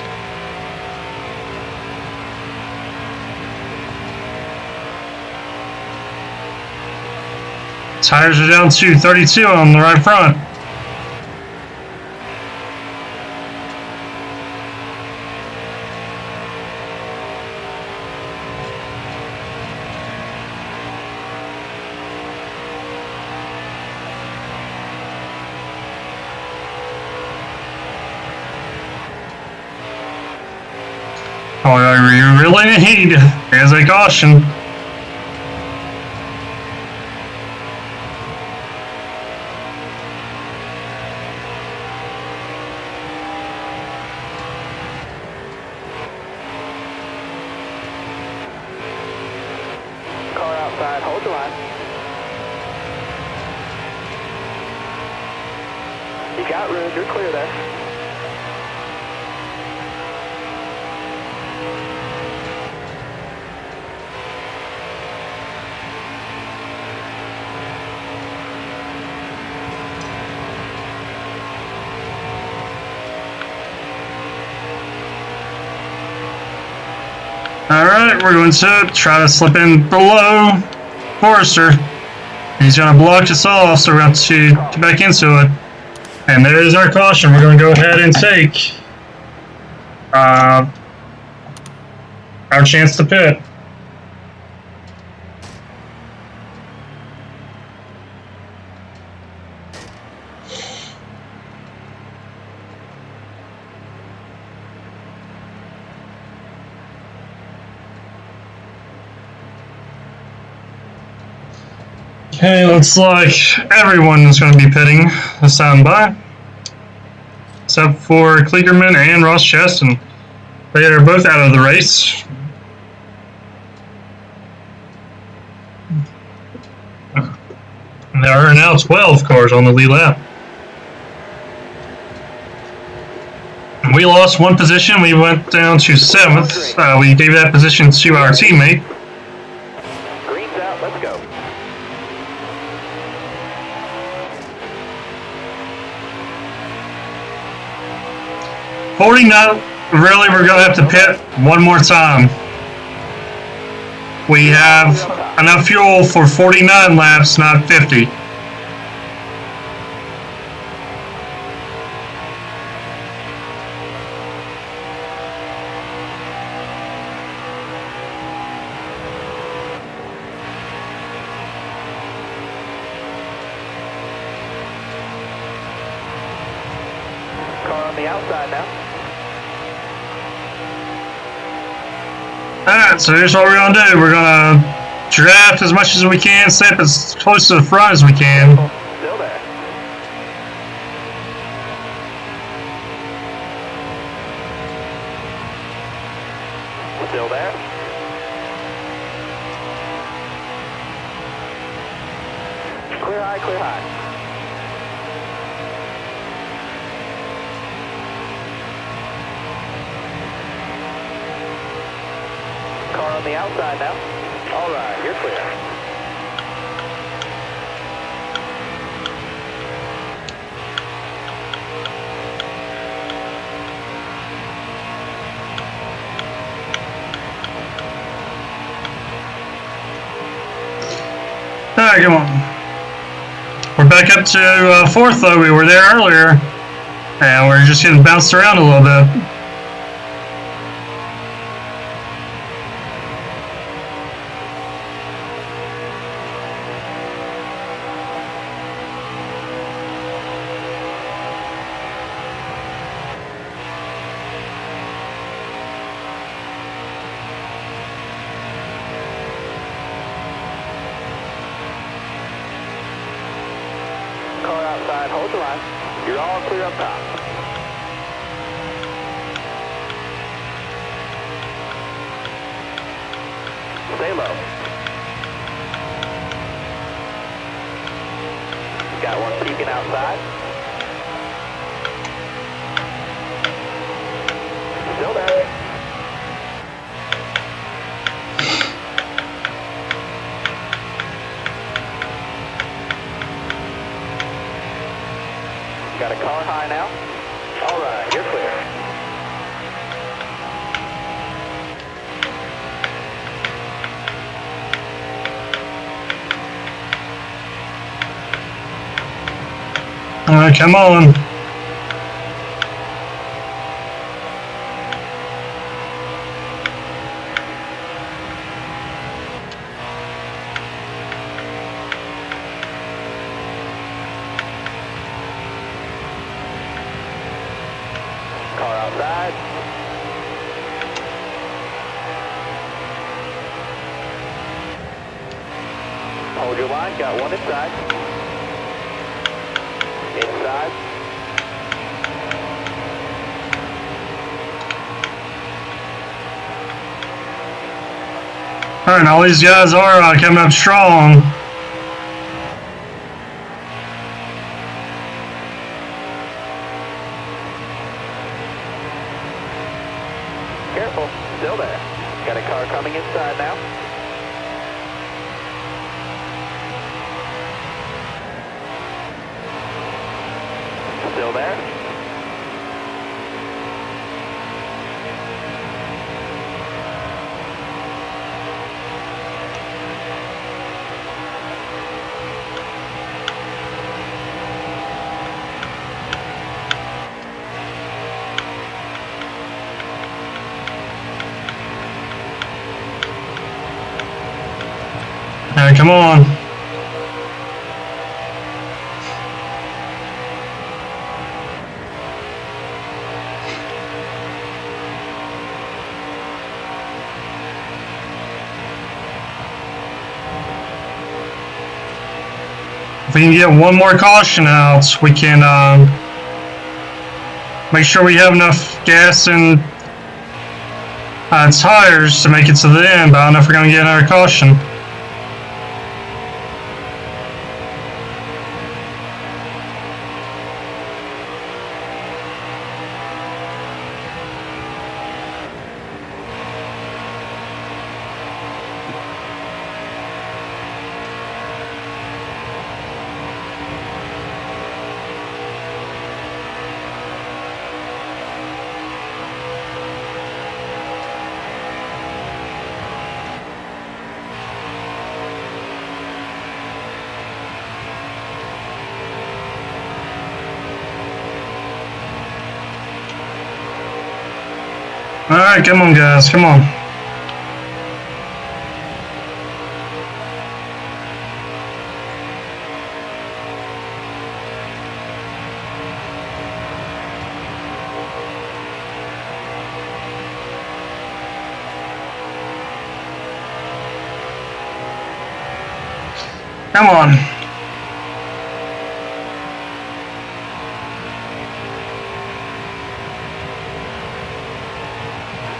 S1: Tires are down to 32 on the right front. Oh, you really need as a caution.
S2: Car outside, hold the line. You got room, you're clear there.
S1: Alright, we're going to try to slip in below Forrester. He's going to block us off, so we're going to get back into it. And there is our caution. We're going to go ahead and take our chance to pit. Okay, looks like everyone is going to be pitting this time by, except for Kligerman and Ross Chaston. They are both out of the race. And there are now 12 cars on the lead lap. We lost one position. We went down to 7th. We gave that position to our teammate.
S2: Green's out, let's go.
S1: Really, we're going to have to pit one more time. We have enough fuel for 49 laps, not 50.
S2: Car on the outside now.
S1: Alright, so here's what we're going to do. We're going to draft as much as we can, stay up as close to the front as we can.
S2: Still there. Still there. Clear high, clear high. Car on the outside now. All right, you're clear.
S1: Alright, come on. We're back up to fourth, though. We were there earlier. And we're just getting bounced around a little bit.
S2: Car outside, hold the line. You're all clear up top. Stay low. Got one peeking outside. Still there. Got a car high now. All right, you're clear.
S1: All right, come on.
S2: Car outside. Hold your line, got one inside. Inside.
S1: All right, all these guys are coming up strong.
S2: Careful, still there. Got a car coming inside now. Still there.
S1: All right, come on. If we can get one more caution out, we can make sure we have enough gas and tires to make it to the end, but I don't know if we're going to get another caution. Alright, come on guys, come on. Come on.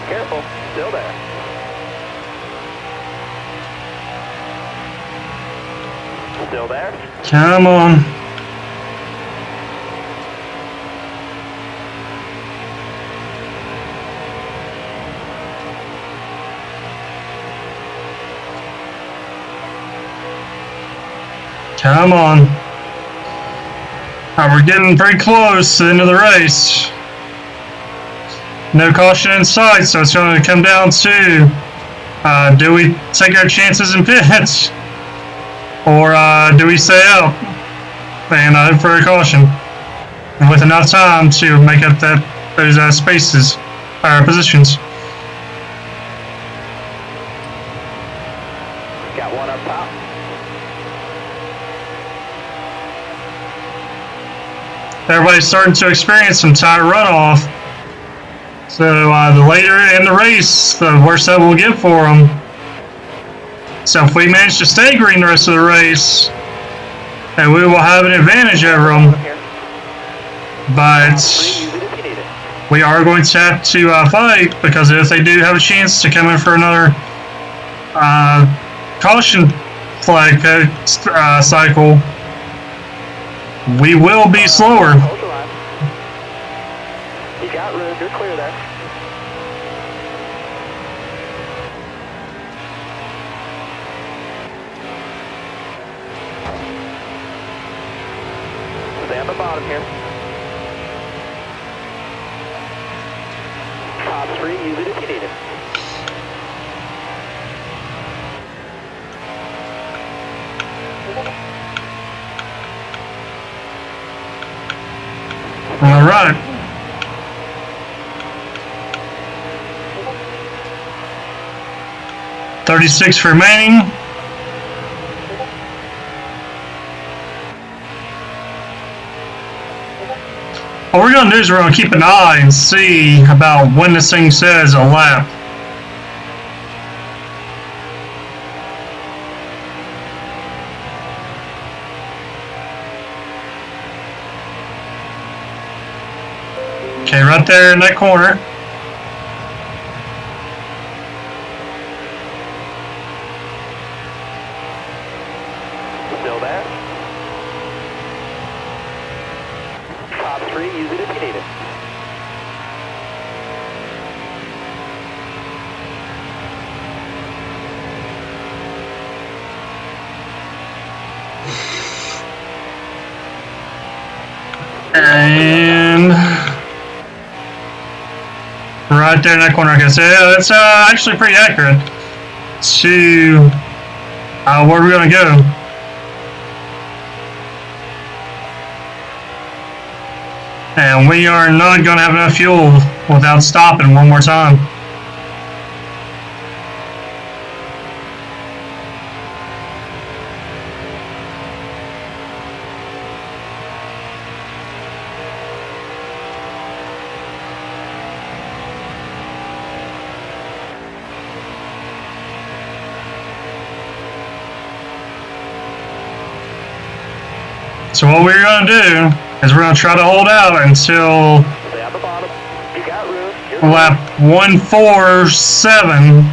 S2: Careful, still there. Still there.
S1: Come on. Come on. Alright, we're getting pretty close to the end of the race. No caution in sight, so it's going to come down to do we take our chances and pits? Or do we stay up and hope for a caution? And with enough time to make up those spaces, or positions.
S2: Got one up top.
S1: Everybody's starting to experience some tire runoff. So the later in the race, the worse that will get for them. So if we manage to stay green the rest of the race, then we will have an advantage over them. But we are going to have to fight, because if they do have a chance to come in for another caution flag cycle, we will be slower.
S2: Hold the line. You got room. You're clear there. Stay on the bottom here. Top 3, use it if you need it.
S1: All right. $36 remaining. What we're going to do is we're going to keep an eye and see about when this thing says a lap. Okay, right there in that corner.
S2: Still there? Top 3, use it if you need it.
S1: And right there in that corner, I guess. Yeah, that's actually pretty accurate to where we're going to go. And we are not going to have enough fuel without stopping one more time. So what we're going to do is we're going to try to hold out until
S2: Stay on the bottom. You got room. You're
S1: lap 147.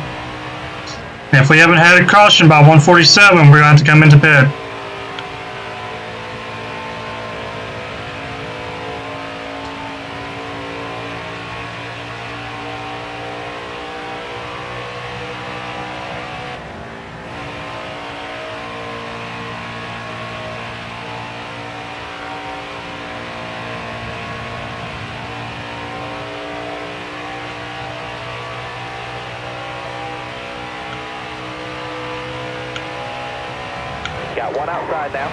S1: If we haven't had a caution by 147, we're going to have to come into pit.
S2: got one outside now.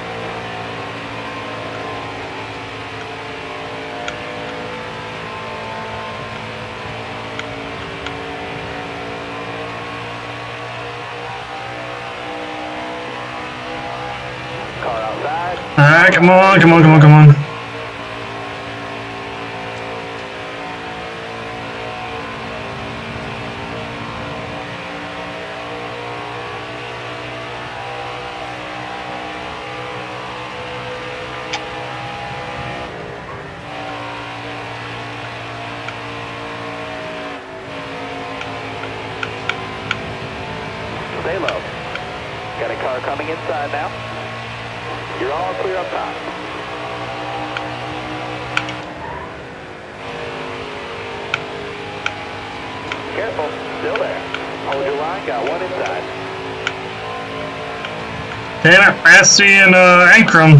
S2: Car outside.
S1: Alright, come on, come on, come on, come on.
S2: Stay low. Got a car coming inside now. You're all clear up top. Careful, still there. Hold your line, got one inside.
S1: Damn it, Rasty and Ankrum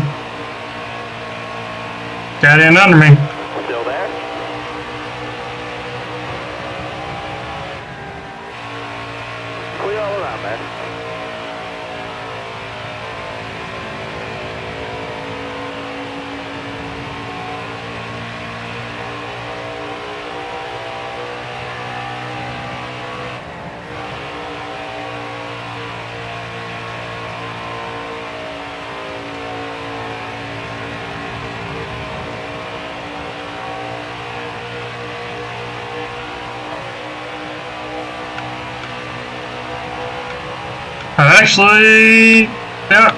S1: got in under me.
S2: Still there. Clear all around, man.
S1: Actually, yeah,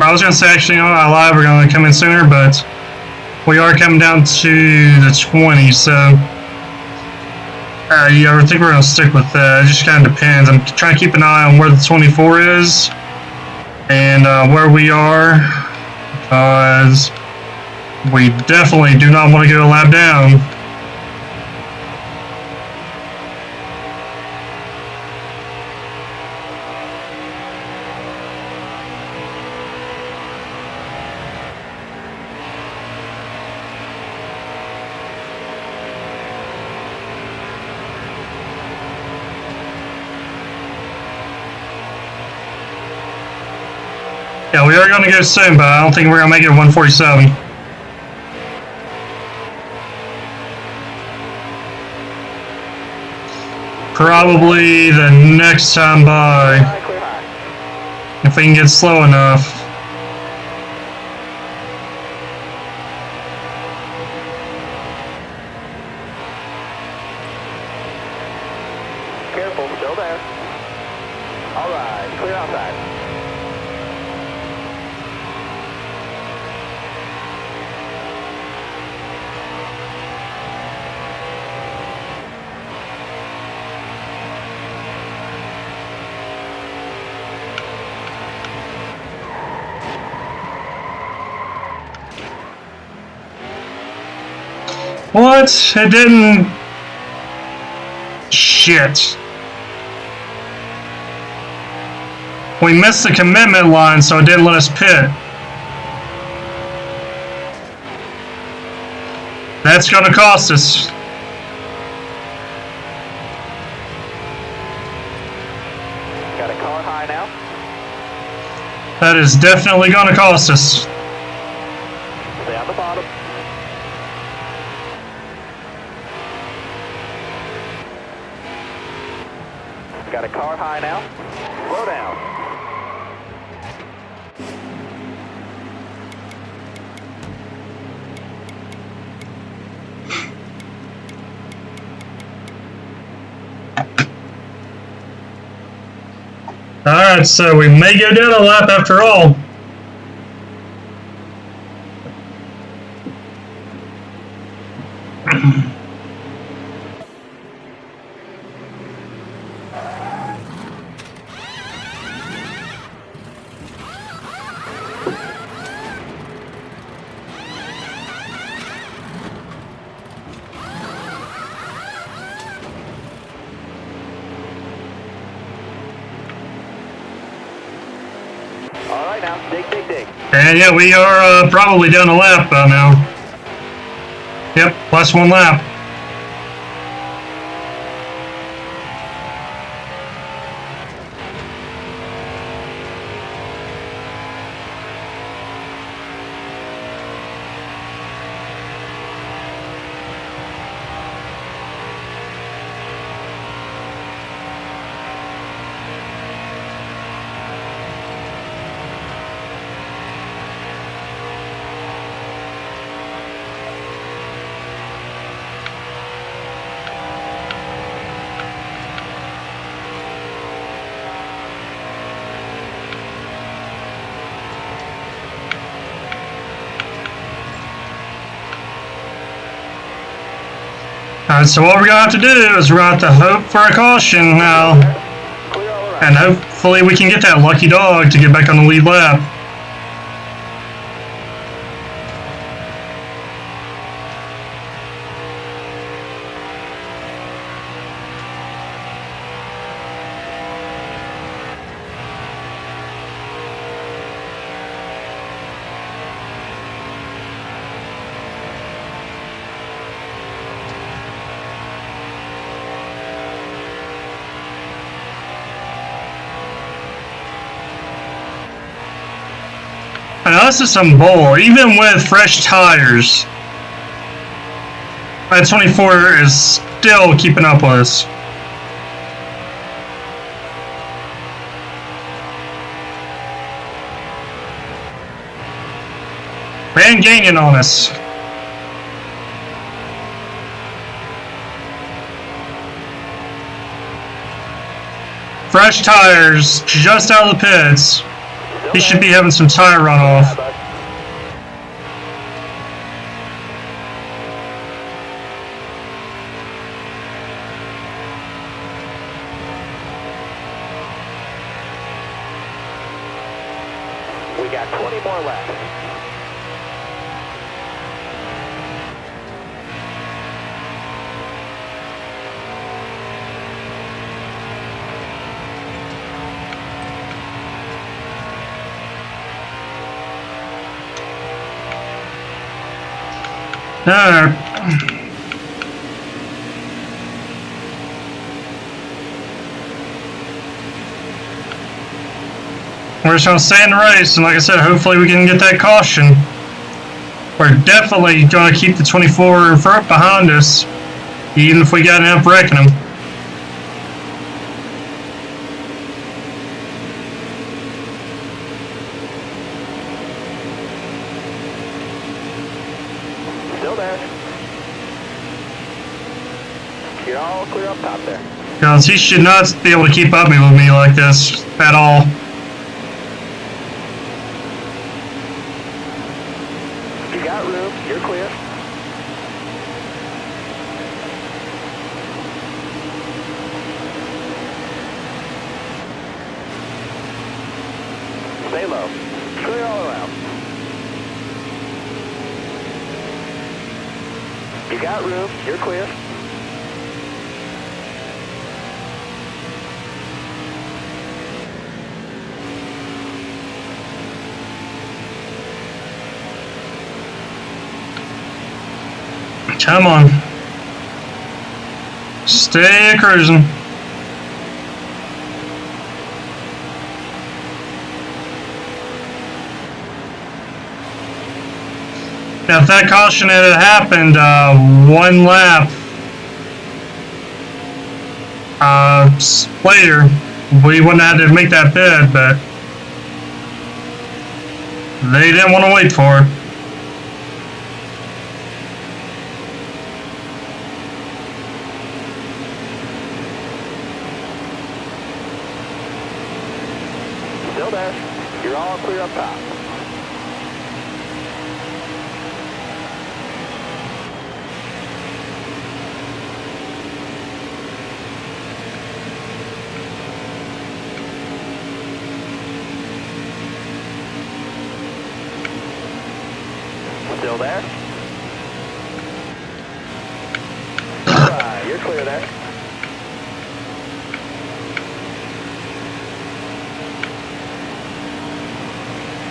S1: I was going to say, actually, I lied, we're going to come in sooner, but we are coming down to the 20, so yeah, I think we're going to stick with that. It just kind of depends. I'm trying to keep an eye on where the 24 is and where we are, because we definitely do not want to go a lap down. Yeah, we are going to go soon, but I don't think we're going to make it 147. Probably the next time by, if we can get slow enough.
S2: Careful, still there. All right, clear outside.
S1: What? It didn't... Shit. We missed the commitment line, so it didn't let us pit. That's gonna cost us.
S2: Got a car high now.
S1: That is definitely gonna cost us.
S2: Stay on the bottom. Got a car high now. Slow down.
S1: Alright, so we may go down a lap after all.
S2: All right now, dig, dig, dig.
S1: And yeah, we are probably down a lap now. Yep, plus one lap. Alright, so what we're going to have to do is we're going to have to hope for a caution now.
S2: Clear all around.
S1: And hopefully we can get that lucky dog to get back on the lead lap. And this is some bull, even with fresh tires. That 24 is still keeping up with us. And gaining on us. Fresh tires, just out of the pits. He should be having some tire runoff.
S2: We got 20 more laps.
S1: Alright. We're just going to stay in the race, and like I said, hopefully we can get that caution. We're definitely going to keep the 24 behind us, even if we got to end up wrecking them.
S2: Still there. You're all clear up top there.
S1: Because he should not be able to keep up with me like this at all.
S2: You got room. You're clear. Stay low. Clear all around. You got room. You're clear.
S1: Come on. Stay cruising. Now, if that caution had happened one lap later, we wouldn't have had to make that bid, but they didn't want to wait for it.
S2: Still there. You're all clear up top. Still there? Alright, you're clear there.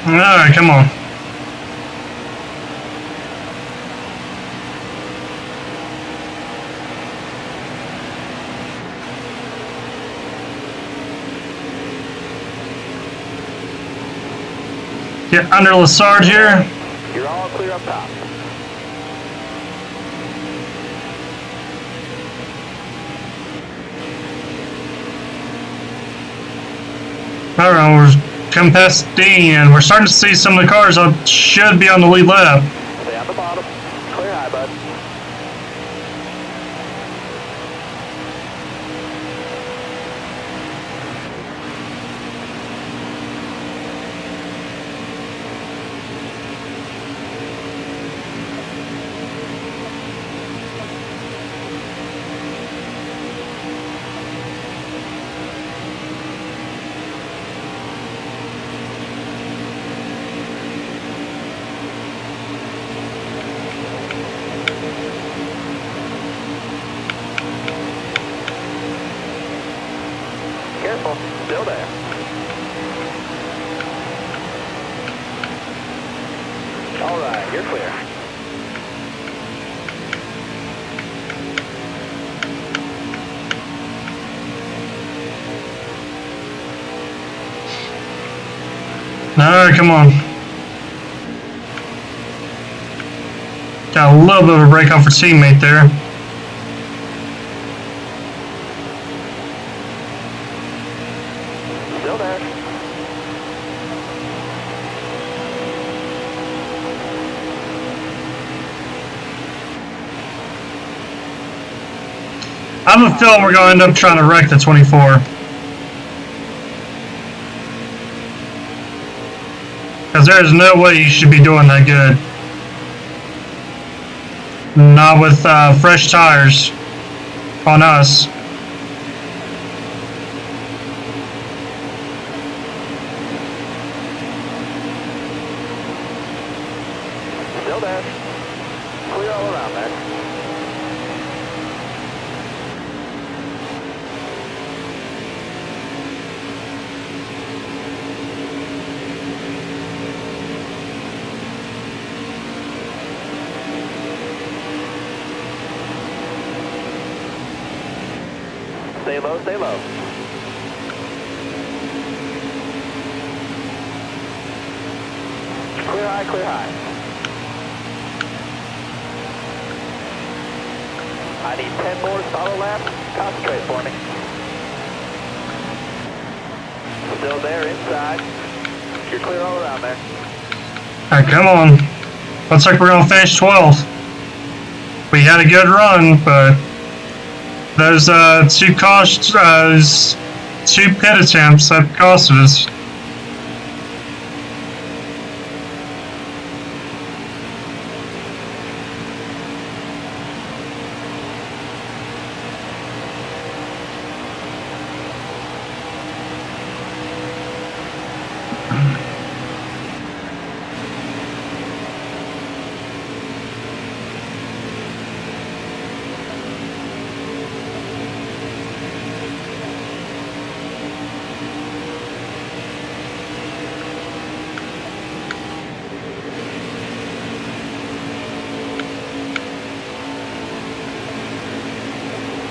S1: Alright, come on. Get under Lassard here.
S2: You're all clear up top.
S1: Alright, we're coming past Dean. We're starting to see some of the cars that should be on the lead lap.
S2: Stay on the bottom. Clear high, bud. Careful. Still there. All right, you're clear.
S1: Alright, come on. Got a little bit of a break off our teammate there.
S2: Still there.
S1: I have a feeling we're going to end up trying to wreck the 24. Because there is no way you should be doing that good. Not with fresh tires on us.
S2: Still there. Clear all around there. Stay low, stay low. Clear high, clear high. I need 10 more solid laps. Concentrate for me. Still there, inside. You're clear all around there.
S1: Alright, come on. Looks like we're going to finish 12th. We had a good run, but those two pit attempts that cost us.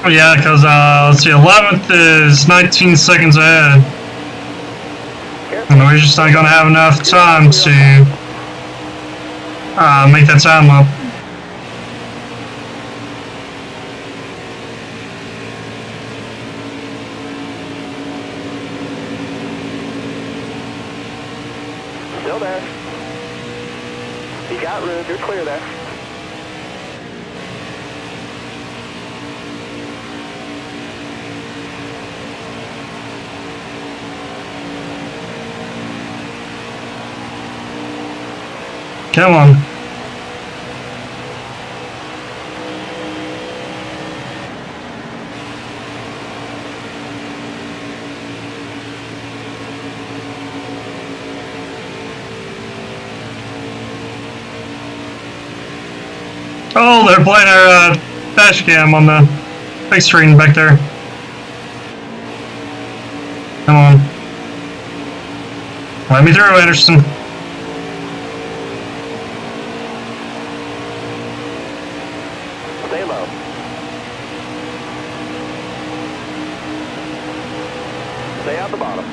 S1: Yeah, because let's see, 11th is 19 seconds ahead. And we're just not going to have enough time to make that time up.
S2: Still there. You got room, you're clear there.
S1: Come on. Oh, they're playing our dash cam on the big screen back there. Come on. Let me through, Anderson.
S2: Stay low. Stay on the bottom.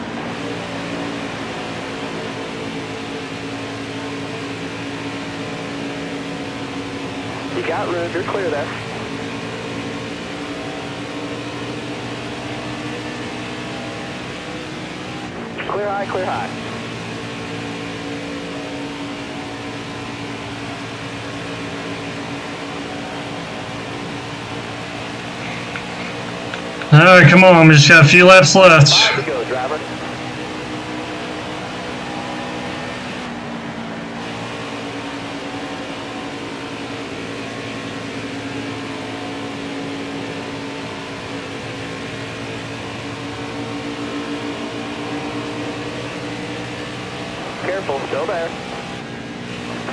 S2: You got room, you're clear there. Clear high, clear high.
S1: Alright, come on, we just got a few laps left.
S2: 5 to go, driver. Careful, still there.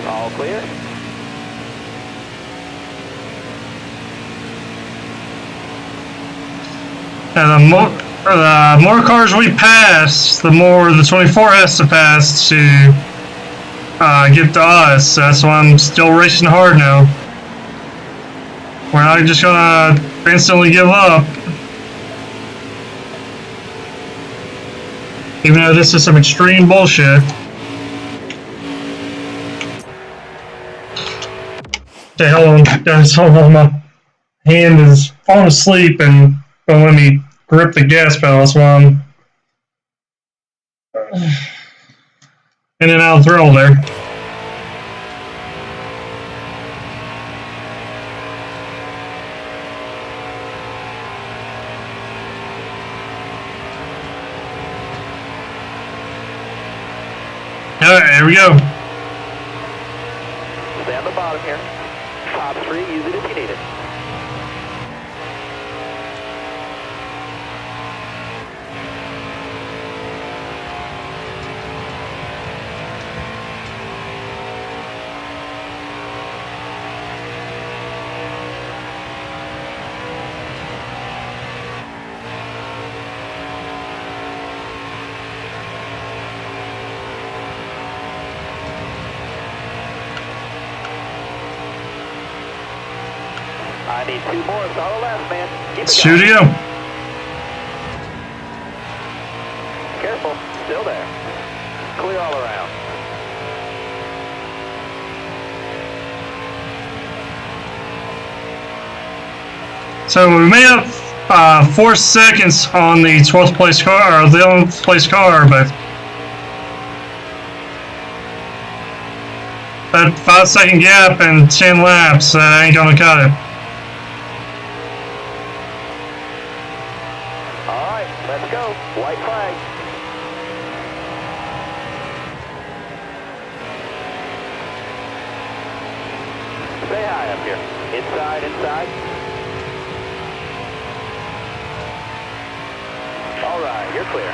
S2: All clear.
S1: And the more cars we pass, the more the 24 has to pass to get to us. That's why I'm still racing hard now. We're not just gonna instantly give up. Even though this is some extreme bullshit. Okay, hold on, guys, hold on. My hand is falling asleep and won't let me grip the gas pedal. That's why I'm in and out of throttle there. Alright, here we go.
S2: Stay on the bottom here. Top 3, use it if you need it. I need 2 more, it's all the last, man. Keep it going.
S1: Studio.
S2: Careful, still there. Clear all around.
S1: So we made up 4 seconds on the 12th place car, or the 11th place car, but that 5-second gap and 10 laps ain't gonna cut it.
S2: Alright, let's go. White flag. Stay high up here. Inside, inside. Alright, you're clear.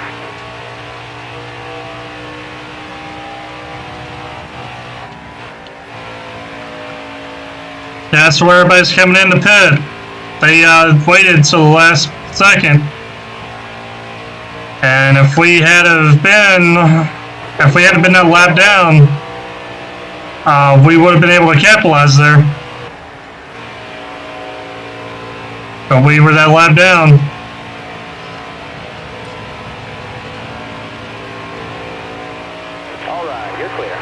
S1: That's where everybody's coming in the pit. They waited till the last second. And if we had been that lap down, we would have been able to capitalize there. But we were that lap down.
S2: All right, you're clear.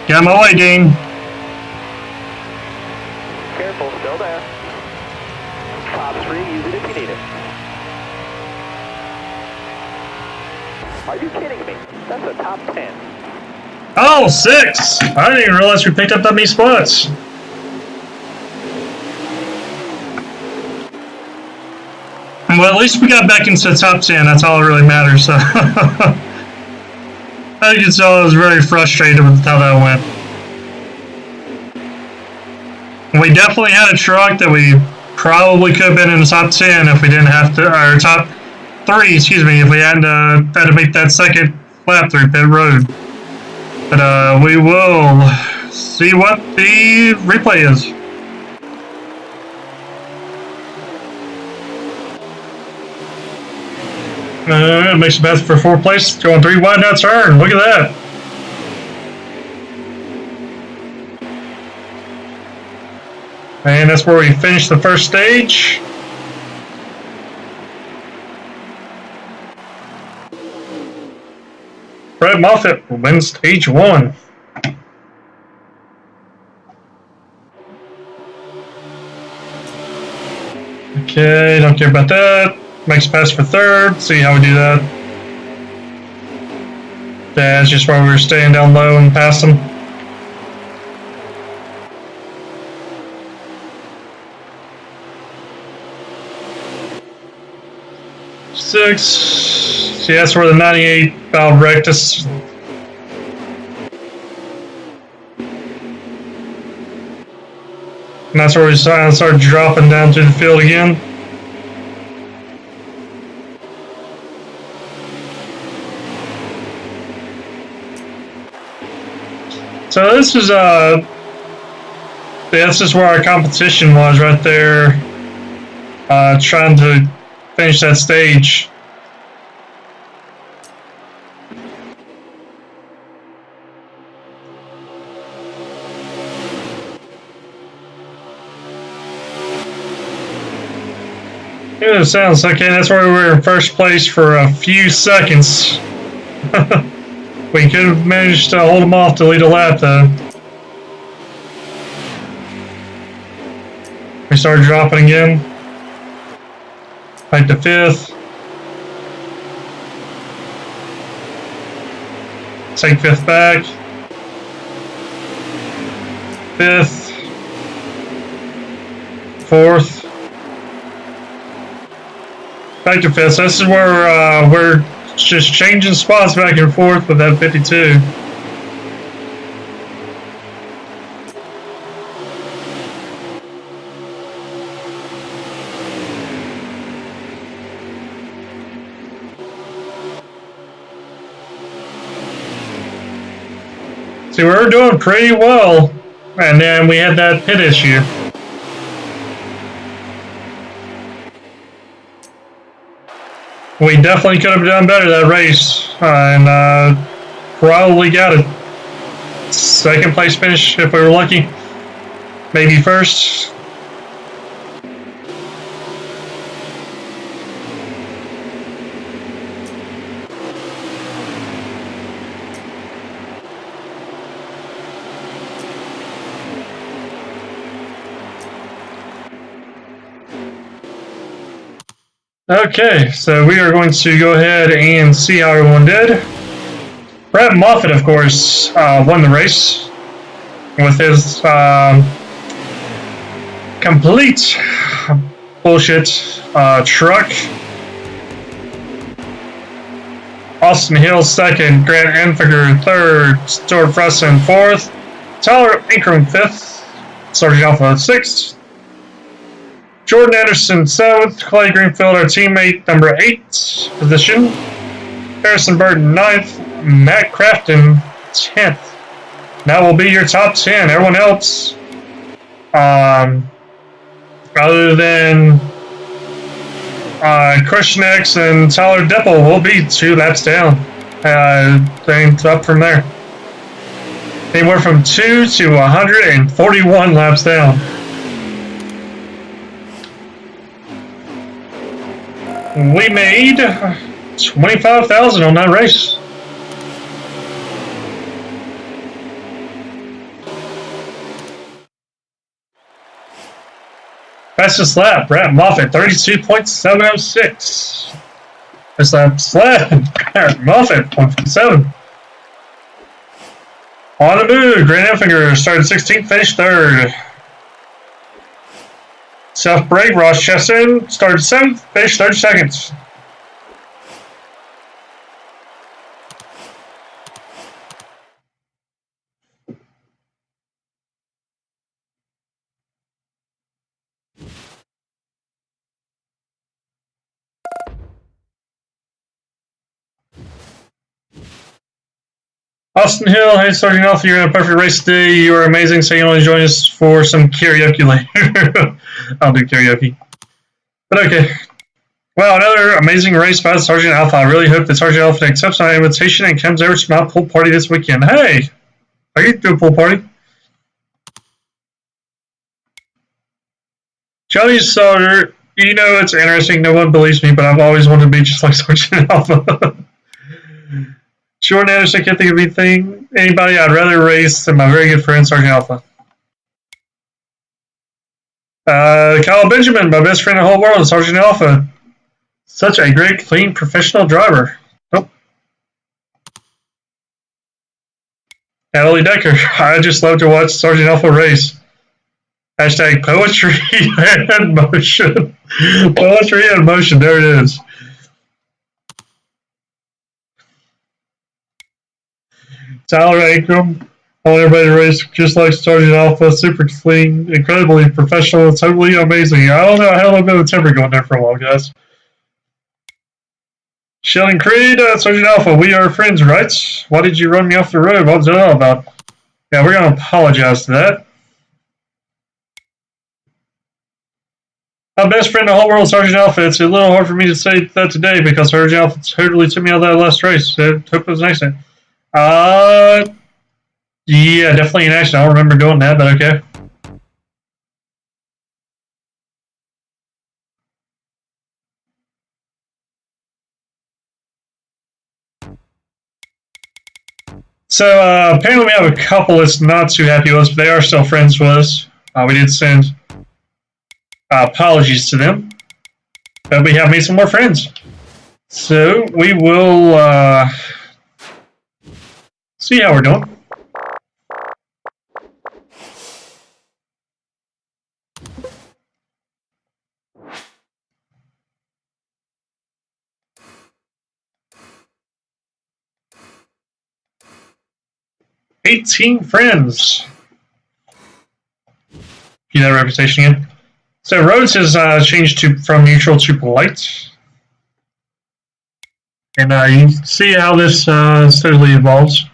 S1: Get my way, Dean.
S2: Careful, still there. Top 3, use it if you need it. Are you kidding me? That's a top 10.
S1: Oh, 6! I didn't even realize we picked up that many spots. Well, at least we got back into the top 10. That's all that really matters. So. I can tell I was very frustrated with how that went. We definitely had a truck that we probably could have been in the top 10 if we didn't have to, or top 3, excuse me, if we hadn't had to make that second lap through pit road. But we will see what the replay is. Makes a pass for 4th place, going 3 wide out turn. Look at that. And that's where we finished the first stage. Brett Moffitt wins stage 1. Okay, don't care about that. Makes a pass for 3rd. See how we do that. That's just why we were staying down low and past them. Six. See, that's where the 98 valve wrecked us. And that's where we started dropping down to the field again. So this is this is where our competition was right there, trying to finish that stage. Yeah, it sounds okay. That's where we were in first place for a few seconds. We could have managed to hold them off to lead a lap, though. We started dropping again. Right to 5th. Take 5th back. 5th. 4th. back to fifth. So this is where we're just changing spots back and forth with that 52. See, we were doing pretty well, and then we had that pit issue. We definitely could have done better that race, and probably got a second place finish if we were lucky. Maybe first. Okay, so we are going to go ahead and see how everyone did. Brett Moffitt, of course, won the race with his complete bullshit truck. Austin Hill second, Grant Enfinger third, Stuart Fresson fourth, Tyler Ingram fifth, Sergeant Alpha sixth, Jordan Anderson 7th, Clay Greenfield, our teammate, number 8 position, Harrison Burton 9th, Matt Crafton 10th. That will be your top 10. Everyone else, other than Christian X and Tyler Deppel, will be 2 laps down. Things up from there. Anywhere from 2 to 141 laps down. We made $25,000 on that race. Fastest lap, Brett Moffitt, 32.706. Best lap sled, Brett Moffitt, 0.57. On the move, Grant Enfinger started 16th, finished 3rd. Self break, Ross Chesson started 7th, finished 32nd. Austin Hill, hey, Sergeant Alpha, you're in a perfect race today. You are amazing, so you only join us for some karaoke later. I'll do karaoke. But okay. Well, another amazing race by Sergeant Alpha. I really hope that Sergeant Alpha accepts my invitation and comes over to my pool party this weekend. Hey, I can do a pool party. Johnny Sauter, you know, it's interesting. No one believes me, but I've always wanted to be just like Sergeant Alpha. Jordan Anderson, can't think of anybody I'd rather race than my very good friend Sergeant Alpha. Kyle Benjamin, my best friend in the whole world, Sergeant Alpha. Such a great, clean, professional driver. Nope. Natalie Decker, I just love to watch Sergeant Alpha race. Hashtag poetry and motion. Poetry and motion, there it is. Tyler Ankrum, I want everybody to race just like Sergeant Alpha, super clean, incredibly professional, totally amazing. I don't know, I had a little bit of temper going there for a while, guys. Sheldon Creed, Sergeant Alpha, we are friends, right? Why did you run me off the road? What was that all about? Yeah, we're going to apologize to that. My best friend in the whole world, Sergeant Alpha. It's a little hard for me to say that today because Sergeant Alpha totally took me out of that last race. I hope it was an accident. Yeah, definitely an accident. I don't remember doing that, but okay. So apparently we have a couple that's not too happy with us, but they are still friends with us. We did send apologies to them, but we have made some more friends. So we will see how we're doing. 18 friends. Get that reputation again. So Rhodes has changed from neutral to polite. And you can see how this steadily evolves.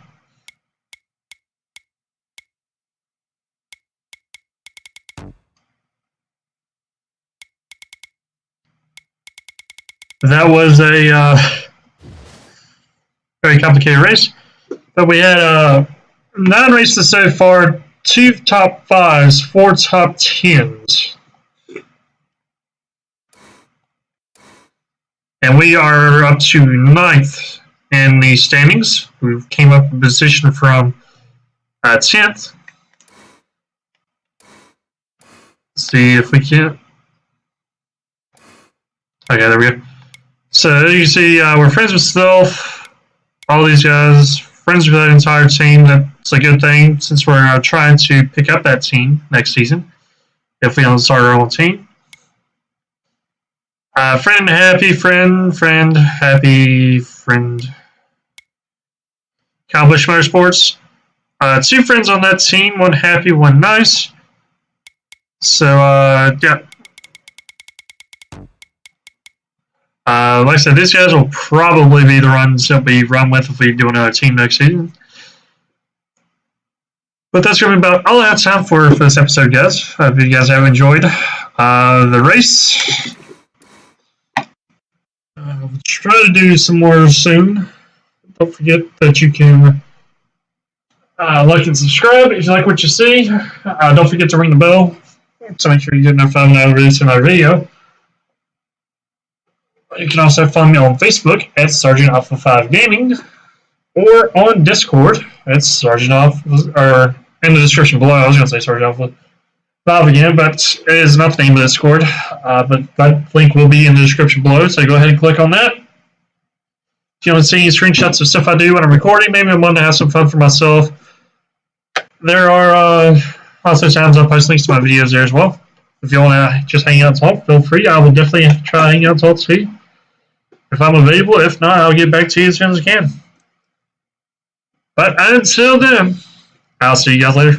S1: That was a very complicated race. But we had 9 races so far, 2 top 5s, 4 top 10s. And we are up to 9th in the standings. We came up in position from 10th. Let's see if we can. Okay, there we go. So you see, we're friends with Stealth, all these guys, friends with that entire team. That's a good thing since we're trying to pick up that team next season if we don't start our own team. Friend, happy, friend, happy, friend. Accomplish Motorsports. 2 friends on that team, 1 happy, 1 nice. So, yeah. Like I said, these guys will probably be the ones that we run with if we do another team next season. But that's going to be about all I have time for this episode, guys. I hope you guys have enjoyed the race. We'll try to do some more soon. Don't forget that you can like and subscribe if you like what you see. Don't forget to ring the bell to make sure you get notified when I release another video. You can also find me on Facebook at Sergeant Alpha 5 Gaming or on Discord at Sergeant Alpha, or in the description below. I was going to say Sergeant Alpha 5 again, but it is not the name of the Discord. But that link will be in the description below, so go ahead and click on that. If you want to see any screenshots of stuff I do when I'm recording, maybe I want to have some fun for myself. There are also times I post links to my videos there as well. If you want to just hang out and talk, feel free. I will definitely try to hang out and talk to you if I'm available. If not, I'll get back to you as soon as I can. But until then, I'll see you guys later.